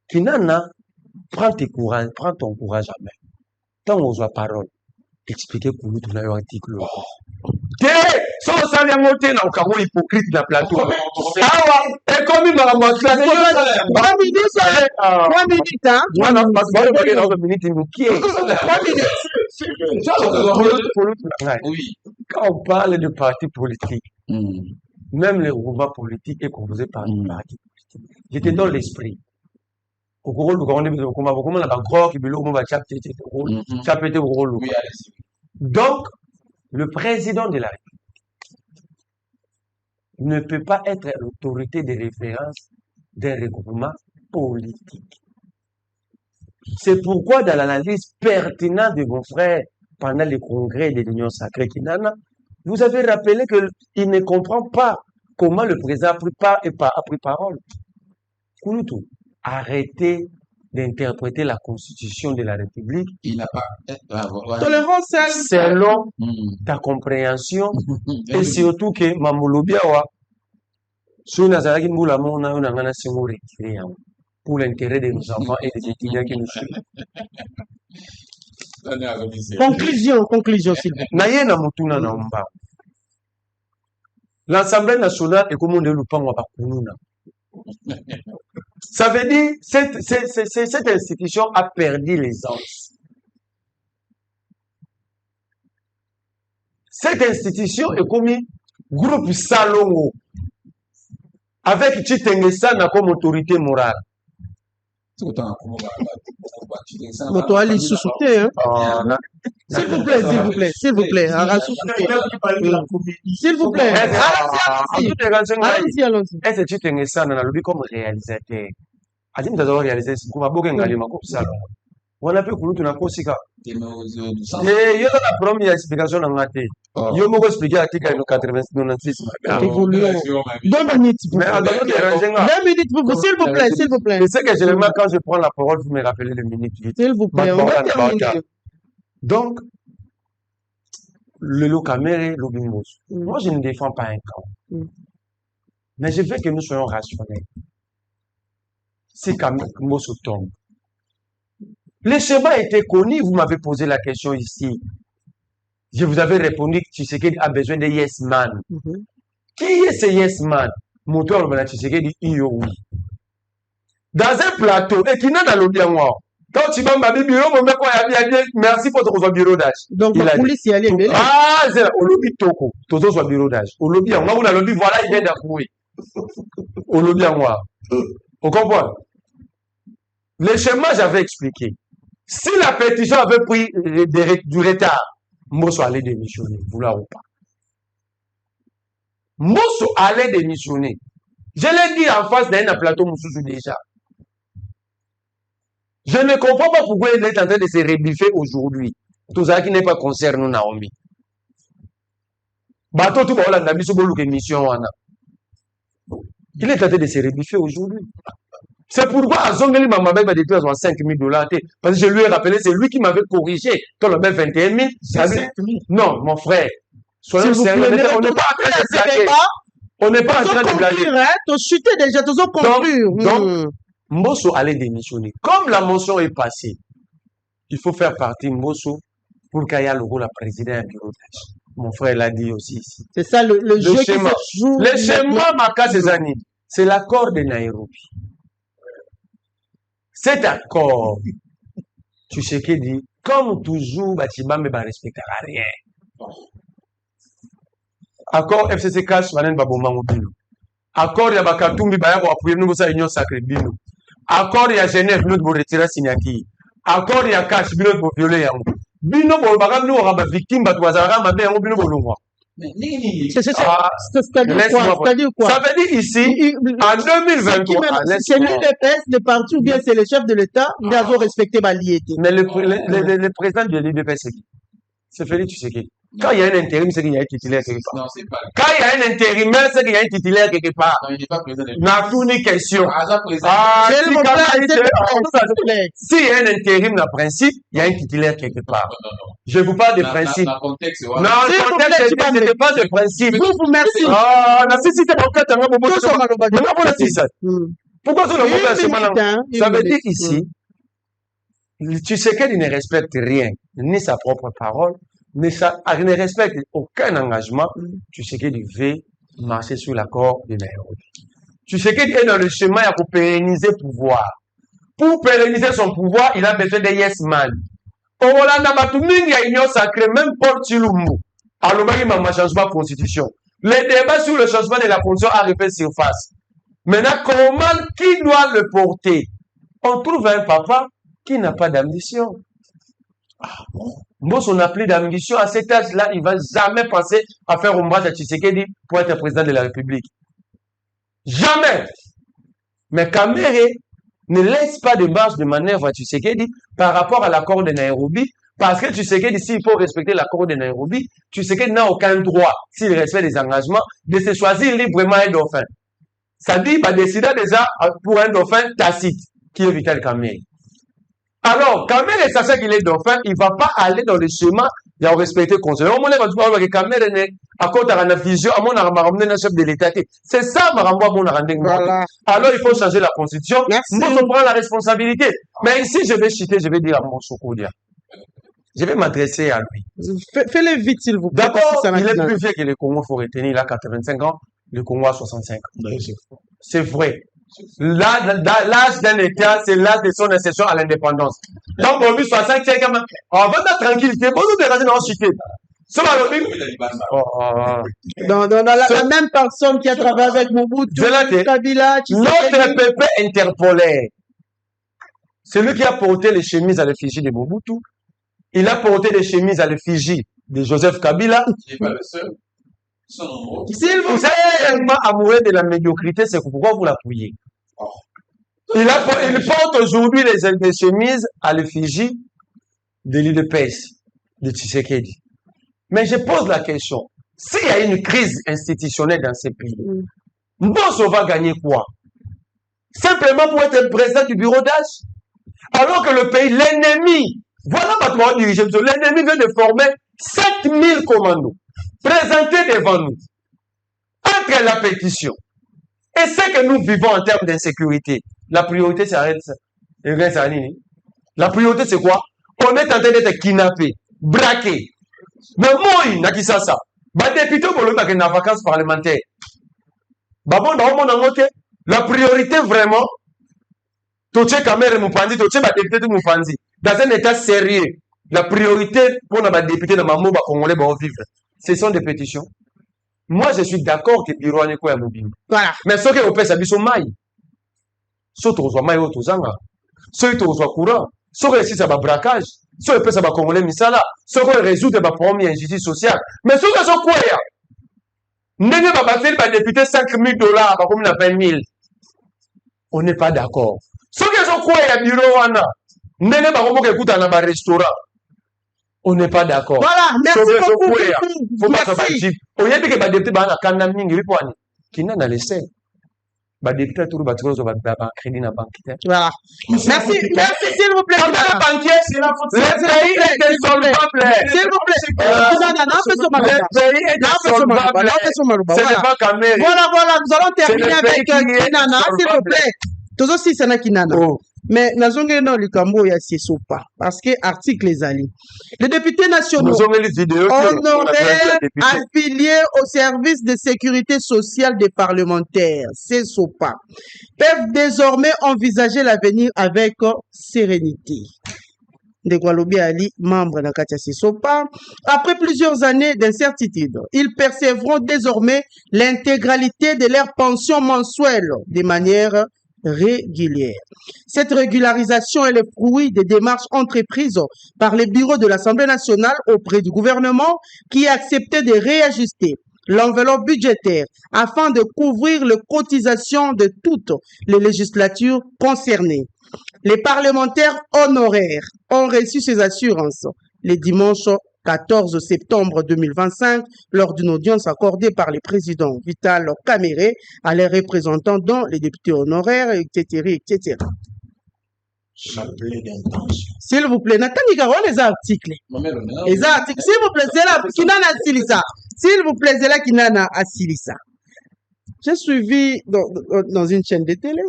Kinana, prends ton courage à main. Tant on a parole, expliquez pour nous ton article. Sans ça, il y a un hypocrite dans le plateau. Et comme il m'a montré, 3 minutes, hein? 3 minutes. Oui. Quand on parle de partis politiques, même les mouvements politiques est composé par des partis politiques. J'étais dans l'esprit. Donc, le président de la République, ne peut pas être l'autorité de référence d'un regroupement politique. C'est pourquoi dans l'analyse pertinente de vos frères pendant le congrès de l'Union sacrée Kinana, vous avez rappelé qu'il ne comprend pas comment le président a pris parole. Kouloutou, arrêtez d'interpréter la Constitution de la République. Il n'a pas. Tolérance selon ta compréhension et surtout que Mamouloubiawa, sur Nazaraki Mboulama, on a un retiré pour l'intérêt de nos enfants et des étudiants qui nous suivent. Conclusion, s'il vous plaît. Naye na mutuna na umba. L'Assemblée nationale est comme on dit le pan wabakununa. Ça veut dire cette institution a perdu l'essence. Cette institution est comme un groupe salongo avec Chitengesana comme autorité morale. Motoali sous-souté, hein. S'il vous plaît. S'il vous plaît. S'il vous plaît. Allons-y. Est-ce que Chitengesana na lobby comme réalisateur? Adi mtazawa réaliser si kuma boke ngali makopi salongo. Wana pe kulutu na kosika. Yo na première explication na ngate. Yo moko expliquer article 96. 2 minutes. 2 minutes, s'il vous plaît. Je sais que généralement quand je prends la parole, vous me rappelez les minutes. S'il vous plaît, on va terminer. Donc, le Lokamere, Lobimbos. Moi, je ne défends pas un camp. Mais je veux que nous soyons rationnels. Si Kamboso tombe. Le schéma était connu, vous m'avez posé la question ici. Je vous avais répondu que Tshisekedi a besoin de yes man. Qui est ce yes man? Moteur de Tshisekedi, oui. Dans un plateau, et qui n'a pas le bien moi. Quand tu vas m'habiller bureau, merci pour ton bureau d'âge. Donc, la police y allait. Ah, c'est au lobby toko. Toto soit bureau d'âge. Au lobby, on va lobby, voilà, il vient d'approuver. Au lobby en moi. On comprend? Le schéma, j'avais expliqué. Si la pétition avait pris du retard, Mosso allait démissionner, vouloir ou pas. Mosso allait démissionner. Je l'ai dit en face d'un plateau Moussou déjà. Je ne comprends pas pourquoi il est en train de se rebiffer aujourd'hui. Tout ça qui n'est pas concerné Naomi. Bateau tout le monde a mis mission. Il est en train de se rebiffer aujourd'hui. C'est pourquoi Azongeli Mamabé va détruire à 5 000 $. Parce que je lui ai rappelé, c'est lui qui m'avait corrigé. Quand on avait 21 000, non, mon frère. Soyons sérieux. On n'est pas en train de blaguer. On n'est pas en train de blaguer. Tu chuté déjà, tu as conclure. Donc, Mbosso allait démissionner. Comme la motion est passée, il faut faire partie Mbosso pour qu'il y ait le rôle à président du bureau d'âge. Mon frère l'a dit aussi ici. C'est ça le jeu schéma. Qui se joue. Le schéma Maka ces années, c'est l'accord de Nairobi. Cet accord, tu sais qu'il dit, comme toujours, Batibam ne respectera rien. Accord FCC Cash, Manen Baboma Mobilo. Accord Yabakatumbi Bayabo appuyer nous sa union sacrée Bino. Accord ya Genève, nous devons retirer Signaki. Accord ya Cash, Bino pour violer Yango. Bino pour Bagam, nous aura victime, Batouazara, ma mère, Bino pour l'Oua. C'est-à-dire quoi? Ça veut dire ici, en 2023, c'est l'UDPS, le parti, ou bien c'est le chef de l'État, mais ils ont respecté ma liété. Mais le président de l'UDPS, c'est qui? C'est Félix Tshisekedi. Quand il y a un intérim, c'est qu'il y a un titulaire quelque part. Non, c'est pas. Quand il y a un intérimaire, c'est qu'il y a un titulaire quelque part. Non, il n'est pas président de N'a tout ni question. Si il y a un intérim, dans principe, il y a un titulaire quelque part. Je vous parle de principe. Dans le contexte, Non, le contexte, ce n'est pas de principe. Vous, merci. Ah, la cité, en fait, pourquoi ça ne ça veut dire ici, tu sais qu'il ne respecte rien, ni sa propre parole, mais ça ne respecte aucun engagement. Tu sais qu'il veut marcher sur l'accord de Nairobi. Tu sais qu'il est dans le chemin pour pérenniser le pouvoir. Pour pérenniser son pouvoir, il a besoin de yes man. Au Hollande, il y a une union sacrée, même Paul Chilumbu. Alors, il y a un changement de constitution. Le débat sur le changement de la constitution a refait surface. Maintenant, comment, qui doit le porter? On trouve un papa qui n'a pas d'ambition. Mbosso n'a plus d'ambition. À cet âge-là, il va jamais penser à faire ombrage à Tshisekedi pour être président de la République. Jamais. Mais Kamere ne laisse pas de marge de manœuvre à Tshisekedi par rapport à l'accord de Nairobi. Parce que Tshisekedi, s'il faut respecter l'accord de Nairobi, Tshisekedi n'a aucun droit, s'il respecte les engagements, de se choisir librement un dauphin. Ça dit, bah, décider déjà pour un dauphin tacite, qui est Vital Kamere. Alors, Kamere, sachant qu'il est dauphin, il ne va pas aller dans le chemin de respecter le conseil. Au moins, il va dire que Kamere n'est à côté de la vision, à mon ramener un chef de l'État. C'est ça, ma Voilà. Alors, il faut changer la constitution. Merci. Moi, on prend la responsabilité. Mais ici, je vais citer, je vais dire à mon Sokodia. Je vais m'adresser à lui. Fais-le vite, s'il vous plaît. D'abord, parce que il ça est n'a- plus vieux que le Congo, il faut retenir. Il a 85 ans, le Congo a 65 ans. C'est vrai. L'âge d'un État, c'est l'âge de son accession à l'indépendance. Donc, on vit 65 ans, on va être tranquillité. Bon, nous, déranger dans la cité. Ce Dans la même personne qui a travaillé avec Mobutu, Kabila, notre Tshisekedi. pépé interpolaire, celui qui a porté les chemises à l'effigie de Mobutu, il a porté les chemises à l'effigie de Joseph Kabila. Il n'est pas le seul. Ils sont nombreux. S'il vous êtes tellement amoureux de la médiocrité, c'est pourquoi vous l'appuyez. Il porte aujourd'hui les chemises à l'effigie de l'UDPS, de Tshisekedi. Mais je pose la question, s'il y a une crise institutionnelle dans ces pays, Mbosso va gagner quoi? Simplement pour être président du bureau d'âge? Alors que le pays, l'ennemi, voilà votre diriger, l'ennemi vient de former 7000 commandos, présentés devant nous, entre la pétition et ce que nous vivons en termes d'insécurité. La priorité, c'est arrête ça. La priorité, c'est quoi? On est en train d'être kidnappé, braqué. Mais moi, il n'a qui ça. Bah, député, pour le temps, vacances parlementaires. Bah, bon, la priorité, vraiment, Toche Kamere Moufanzi, Toche ma député de Moufanzi. Dans un état sérieux, la priorité pour les députés de Mamou, Congolais, vont vivre. Ce sont des pétitions. Moi, je suis d'accord que Biro a quoi à Mobile. Voilà. Mais ce qui est au pays, c'est Bissou Maï. Ce qui est au Maï, au Zanga. Ce qui est au courant. Ce qui est au braquage. Ce qui est au Congolais Misala. Ce qui est résout de ma première injustice sociale. Mais ce qui est au quoi? N'est pas passé par député $5,000, comme on a 20 000. On n'est pas d'accord. Ce qui est au quoi, il y a Biro Wana. N'est pas comme on écoute dans un restaurant. On n'est pas d'accord. Voilà, merci beaucoup. Faut pas se Merci. battre. On y a dit que les députés bana kanda mingi bipo ani. Kina na laissé. Ba député tout ba trozo ba crédit na banque. Voilà. Merci, merci, s'il vous plaît. Quand le banquier, c'est la faute. Le pays est insolvable. S'il vous plaît. Ce n'est pas Kamere. Voilà, nous allons terminer C'est le avec pays qui est Kinana, s'il vous insolvable. plaît. Tous aussi, c'est Kinana. Oh. Mais nazongé dans le Cambo, il y a pas. Parce que article les alliés. Les députés nationaux Nous avons les vidéos. honoraires affiliés au service de sécurité sociale des parlementaires, CESOPA, peuvent désormais envisager l'avenir avec sérénité. Ndegwalobi Ali, membre de Katia CESOPA, après plusieurs années d'incertitude, ils percevront désormais l'intégralité de leur pension mensuelle de manière régulière. Cette régularisation est le fruit des démarches entreprises par les bureaux de l'Assemblée nationale auprès du gouvernement qui a accepté de réajuster l'enveloppe budgétaire afin de couvrir les cotisations de toutes les législatures concernées. Les parlementaires honoraires ont reçu ces assurances le dimanche 14 septembre 2025 lors d'une audience accordée par le président Vital Kamere à les représentants dont les députés honoraires, etc., etc. Chapelet d'intention. S'il vous plaît, Nathalie Garon, les articles. Les articles, s'il vous plaît, c'est là, Kinana Silisa. S'il vous plaît, c'est là, Kinana Silisa. J'ai suivi dans une chaîne de télé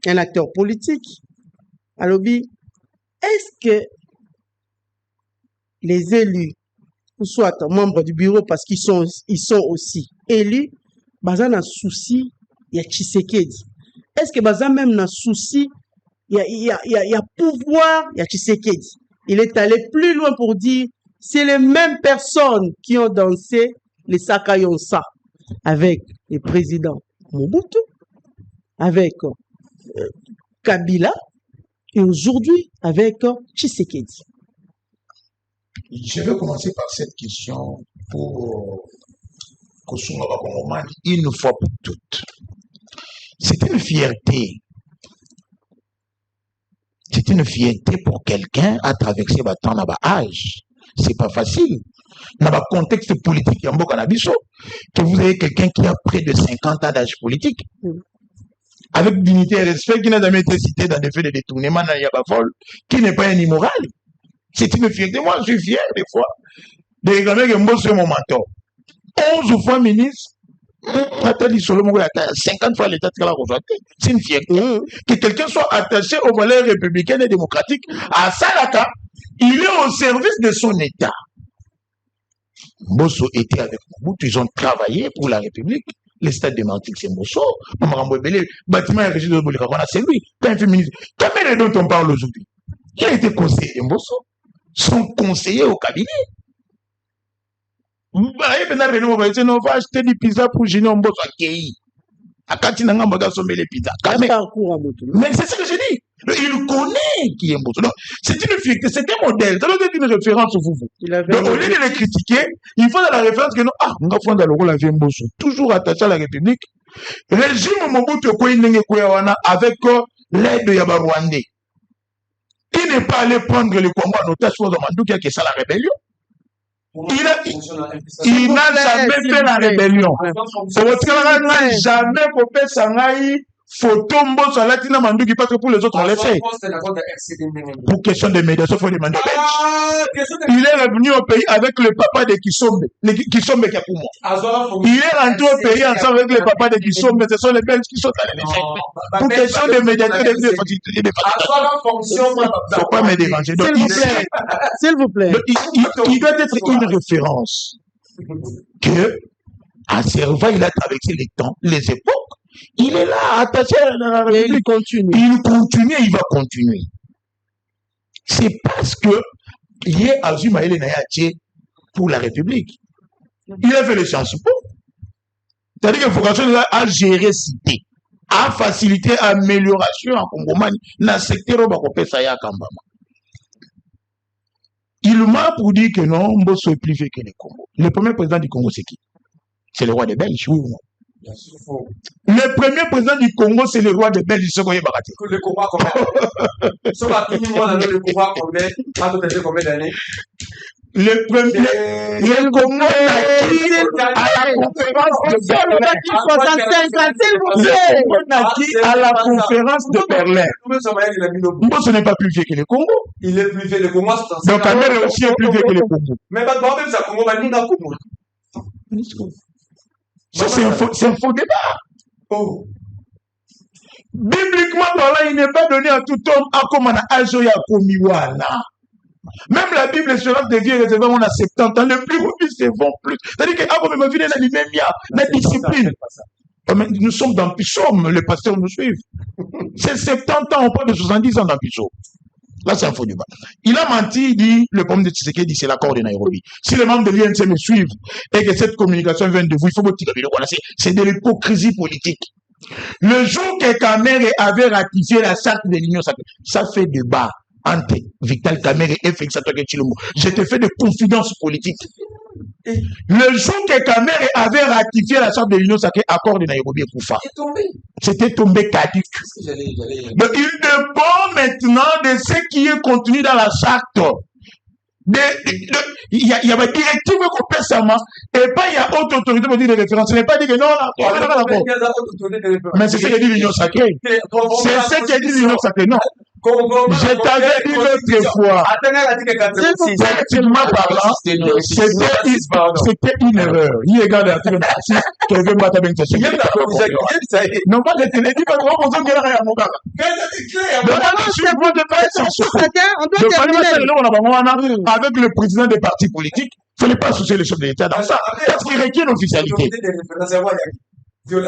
un acteur politique. Alobi, est-ce que les élus, ou soit membres du bureau, parce qu'ils sont aussi élus, baza na souci, il y a Tshisekedi. Est-ce que baza même na souci, il y a pouvoir, il y a Tshisekedi. Il est allé plus loin pour dire, c'est les mêmes personnes qui ont dansé les Sakayonsa avec le président Mobutu, avec Kabila, et aujourd'hui avec Tshisekedi. Je vais commencer par cette question pour Kosunga Bakongomani, une fois pour toutes. C'est une fierté. C'est une fierté pour quelqu'un à traverser le temps dans âge. C'est pas facile. Dans le contexte politique, il y a beaucoup que vous avez quelqu'un qui a près de 50 ans d'âge politique, avec dignité et respect, qui n'a jamais été cité dans des faits de détournement dans Yabafol, qui n'est pas un immoral. C'est une fierté. Moi, je suis fier des fois de réclamer que moi, c'est mon mentor. 11 fois ministre, 50 fois l'État de la rejointe. C'est une fierté. Que quelqu'un soit attaché aux valeurs républicaines et démocratiques. À Salaka, il est au service de son État. Mbosso était avec Mobutu, ils ont travaillé pour la République. Le stade de Martinique, c'est Mbosso. Le bâtiment est régi de Bolikakona, c'est lui. Quand il fait ministre, Kamere dont on parle aujourd'hui, il a été conseiller de Mbosso. Son conseiller au cabinet. On va acheter des pizzas pour Junior Mbosso à Kei. À Katinanga, on va sommer les pizzas. Mais c'est ce que je dis. Il connaît qui est Mbosso. C'est une fierté, c'est un modèle. Ça doit être une référence au vous. Donc, au lieu de le critiquer, il faut dans la référence que non, on va prendre le rôle à Mbosso. Toujours attaché à la République. Régime Mobutu avec l'aide de Yaba Rwandais. Il n'est pas allé prendre le Congo en otage pour Zamandou qui a ça la rébellion. Il n'a jamais fait la rébellion. On n'a jamais coupé Sangaï, photo Mbosso à Latina Mandou qui parce que pour les autres on les fait. Pour question de médiation, il faut demander. Il est revenu au pays avec le papa de Kisombe. Kisombe qui a pour moi. Il est rentré au pays ensemble avec le papa de Kisombe. Ce sont les Belges qui sont allés les faire. Pour question de médiation, de facilité, de facilité. Il ne faut pas me déranger. S'il vous plaît. Il doit être une référence. Que, à Serva, il a traversé les temps, les époques. Il est là, attaché à la République. Il continue. Il continue, il va continuer. C'est parce que il est Azuma Elenayache pour la République. Il a fait les chances pour. C'est-à-dire que Fondation a géré cité, a facilité amélioration en Congomanie dans le secteur où on peut faire Kambama. Il m'a pour dire que non, Mbosso est plus vieux que le Congo. Le premier président du Congo, c'est qui? C'est le roi des Belges, oui ou non? Le premier président du Congo, c'est le roi des Belges, Sokoye Bakati. Le combat combien? Sauf à tout le monde, le pouvoir combien? Pas tout à fait combien d'années? Le premier, le Congo à la conférence de Berlin. Mbosso n'est pas plus vieux que le Congo. Il est plus vieux que le Congo. Donc, Kamere aussi est plus vieux que le Congo. Mais pas de même, ça, Congo va dire dans le Congo. Ça, c'est un faux débat. Oh. Bibliquement parlant, il n'est pas donné à tout homme à comme on a Ajoya Komiwana. Même la Bible, l'espérance de vie est réservée on a 70 ans. Le plus gros se vont plus. C'est-à-dire que avant même vie dans la discipline. Nous sommes dans Pichom, les pasteurs nous suivent. C'est 70 ans, on parle de 70 ans dans Pichom. Là, c'est un faux débat. Il a menti, il dit, le problème de Tshisekedi dit c'est l'accord de Nairobi. Si les membres de l'INC me suivent et que cette communication vient de vous, il faut que c'est de l'hypocrisie politique. Le jour que Kamere avait ratifié la charte de l'Union sacrée, ça fait débat entre Vital Kamere et Félix Antoine Tshilombo. Je te fais des confidences politiques. Le jour que Kamere avait ratifié la charte de l'Union sacrée, accord de Nairobi et Koufa, c'était tombé caduc. Donc, il dépend maintenant de ce qui est contenu dans la charte. Il y a une directive qu'on peut seulement, et pas il y a autre autorité pour dire des références. Ce n'est pas dit que non, mais c'est ce que dit l'Union sacrée. C'est ce que dit l'Union sacrée. Non. Je t'avais dit l'autre fois. Effectivement parlant, c'était une erreur. Il regarde l'article 6, quelqu'un m'a bien fait. Non, moi je te l'ai dit, parce que moi, on s'en guérit à mon gars. Avec le président des partis politiques, il ne fallait pas associer le chef de l'État dans ça. Parce qu'il requiert l'officialité.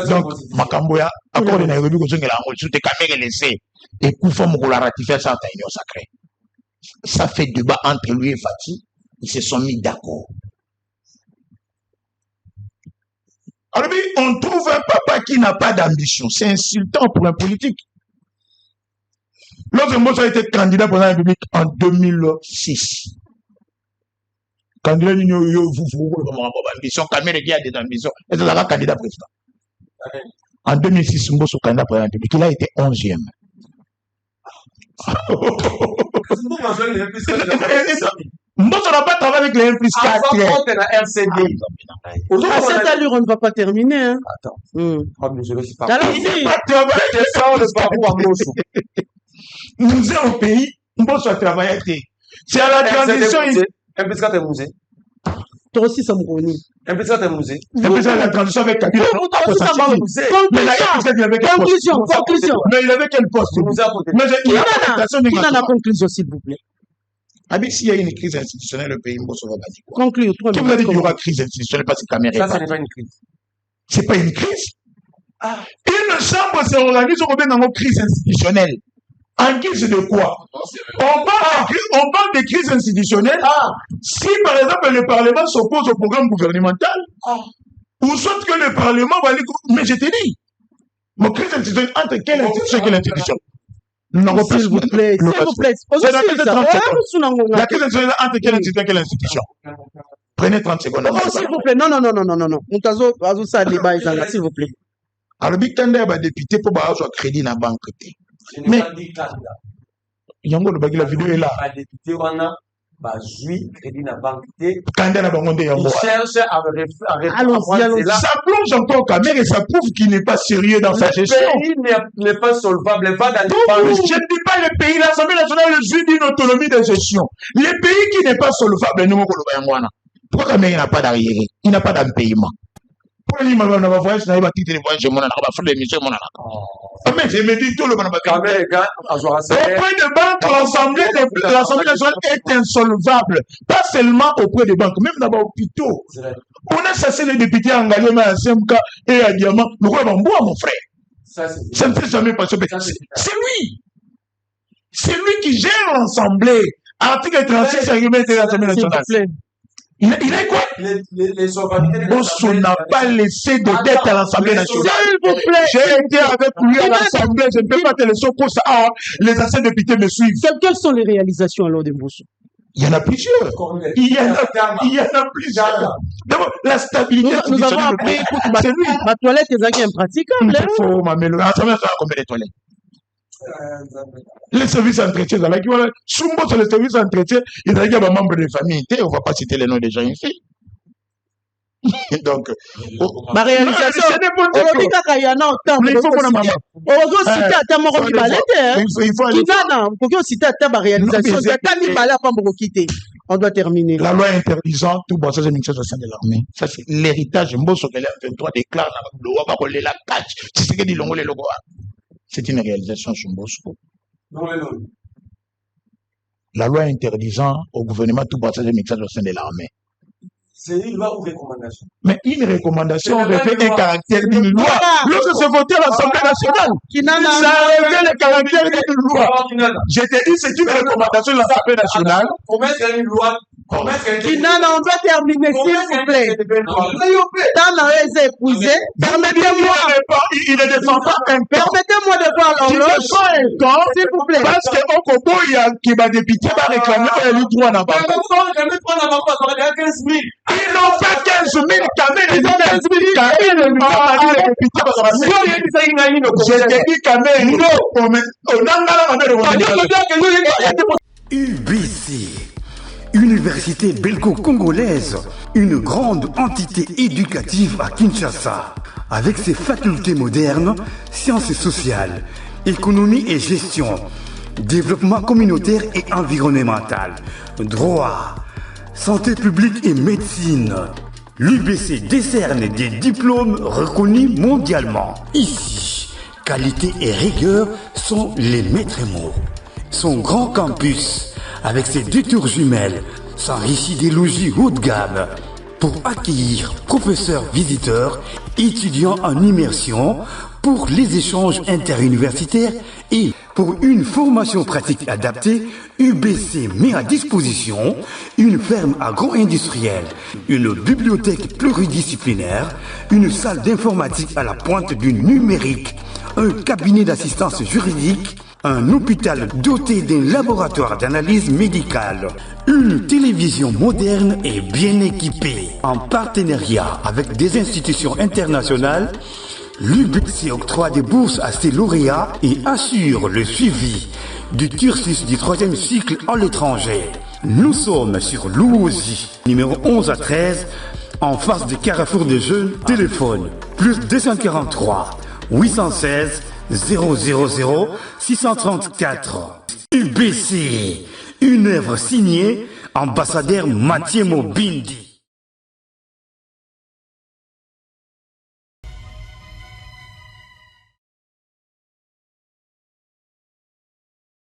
Donc, Makamboya, accord de Nairobi, que la reçu de Kamere laissé, et Koufa Mokola ratifié ça en union sacrée. Ça fait débat entre lui et Fati. Ils se sont mis d'accord. Alors, on trouve un papa qui n'a pas d'ambition. C'est insultant pour un politique. Lorsque Mbosso a été candidat pour la République en 2006, Candidat, ambition, Kamere qui a des ambitions. Et c'est là candidat président. En 2006, Mbosso candidat président, il a été 11e. Mbosso n'a pas travaillé avec les 1 plus 4. À cette allure, on ne va pas terminer. Hein. Attends. Alors, nous sommes au pays, Mbosso a travaillé. C'est à la transition. 1 plus 4 est musée. toi aussi, ça me connaît. 1 plus 4 est musée. C'est plus la transition avec Kabila. Conclusion. Mais il avait quel poste? Il a la conclusion, s'il vous plaît. Abi, s'il y a une crise institutionnelle, le pays Mbosso va bâtir quoi? Conclure. Qui vous a dit qu'il y aura crise institutionnelle parce que Cameroun. Ça n'est pas une crise. C'est pas une crise. Une chambre s'organise au Robin dans une crise institutionnelle. En guise de quoi? On parle de crise institutionnelle. Si par exemple le Parlement s'oppose au programme gouvernemental, ou soit que le Parlement va aller. Mais je te dis, mon crise institutionnelle entre quelle institution et quelle institution? S'il vous plaît. La crise institutionnelle entre quelle institution et quelle institution? Prenez 30 secondes. S'il vous plaît. Non. S'il vous plaît. Alors, il y a des députés pour avoir un crédit dans la banque. Mais, il y a la vidéo est là. Les députés, on a crédit dans la banque. Ils cherchent à allons-y. Ça plonge encore Cameroun et ça prouve qu'il n'est pas sérieux dans sa gestion. Le pays n'est pas solvable. Va dans je ne dis pas le pays, l'Assemblée nationale jouit d'une autonomie de gestion. Le pays qui n'est pas solvable, pourquoi Cameroun n'a pas d'arriéré? Il n'a pas d'impayement. Pour les gens qui ont voyage, ils n'ont pas de voyage, ils n'ont pas de l'émission. Mais je me dis tout le monde. Auprès des banques, l'Assemblée nationale est insolvable. Pas seulement auprès des banques, même dans les hôpitaux. On a chassé les députés engagés à SMK et à Diamant. Nous avons bois, mon frère. Ça ne fait jamais passer. C'est lui. C'est lui qui gère l'Assemblée. Article 36, règlement de l'Assemblée nationale. Il est quoi? Mbosso n'a pas laissé de dette à l'Assemblée nationale. S'il vous plaît. J'ai été avec lui à l'Assemblée. Je ne peux pas te laisser pour ça. Les anciens députés me suivent. Quelles sont les réalisations alors de Mbosso? Il y en a plusieurs. Il y en a plusieurs. D'abord, la stabilité. Nous avons appris, écoute, ma toilette est impraticable. Il faut m'améliorer. Combien de toilettes? Les services d'entretien, Sumbo sur les services d'entretien, il y a des membres de famille. On ne va pas citer les noms des gens ici. Donc, ma réalisation, on doit terminer. La loi interdisant tout bon, ça c'est une chose au sein de l'armée. Ça c'est l'héritage. Mbosso que les 23 déclarent dans la catch. C'est ce que dit l'ongo les logos. C'est une réalisation sur Mbosso. La loi interdisant au gouvernement tout passage de mixage au sein de l'armée. C'est une loi ou recommandation? Mais une recommandation revêt un caractère d'une loi. Lorsque c'est voté à l'Assemblée nationale, ça revêt le caractère d'une loi. Je te dis, c'est une recommandation de l'Assemblée nationale. Comment est-ce une loi? Kinana, on doit terminer, s'il vous plaît. Tana est épousé. Permettez-moi. Il ne défend pas un camp. Permettez-moi de voir l'horloge. S'il vous plaît. Parce qu'au Congo, il y a qui va député va réclamer le droit dans la ils n'ont pas 15 000 Cameroun. Ils ont 15 000 UBC, Université belgo-congolaise, une grande entité éducative à Kinshasa, avec ses facultés modernes, sciences sociales, économie et gestion, développement communautaire et environnemental, droit, santé publique et médecine. L'UBC décerne des diplômes reconnus mondialement. Ici, qualité et rigueur sont les maîtres mots. Son grand campus, avec ses 2 tours jumelles, s'enrichit des logis haut de gamme pour accueillir professeurs visiteurs, étudiants en immersion, pour les échanges interuniversitaires et pour une formation pratique adaptée, UBC met à disposition une ferme agro-industrielle, une bibliothèque pluridisciplinaire, une salle d'informatique à la pointe du numérique, un cabinet d'assistance juridique, un hôpital doté d'un laboratoire d'analyse médicale, une télévision moderne et bien équipée. En partenariat avec des institutions internationales, l'UBC octroie des bourses à ses lauréats et assure le suivi du cursus du 3e cycle à l'étranger. Nous sommes sur Lououzi, numéro 11 à 13, en face du Carrefour des Jeunes. Téléphone plus 243 816 000 634. UBC, une œuvre signée ambassadeur Mathieu Mobindi.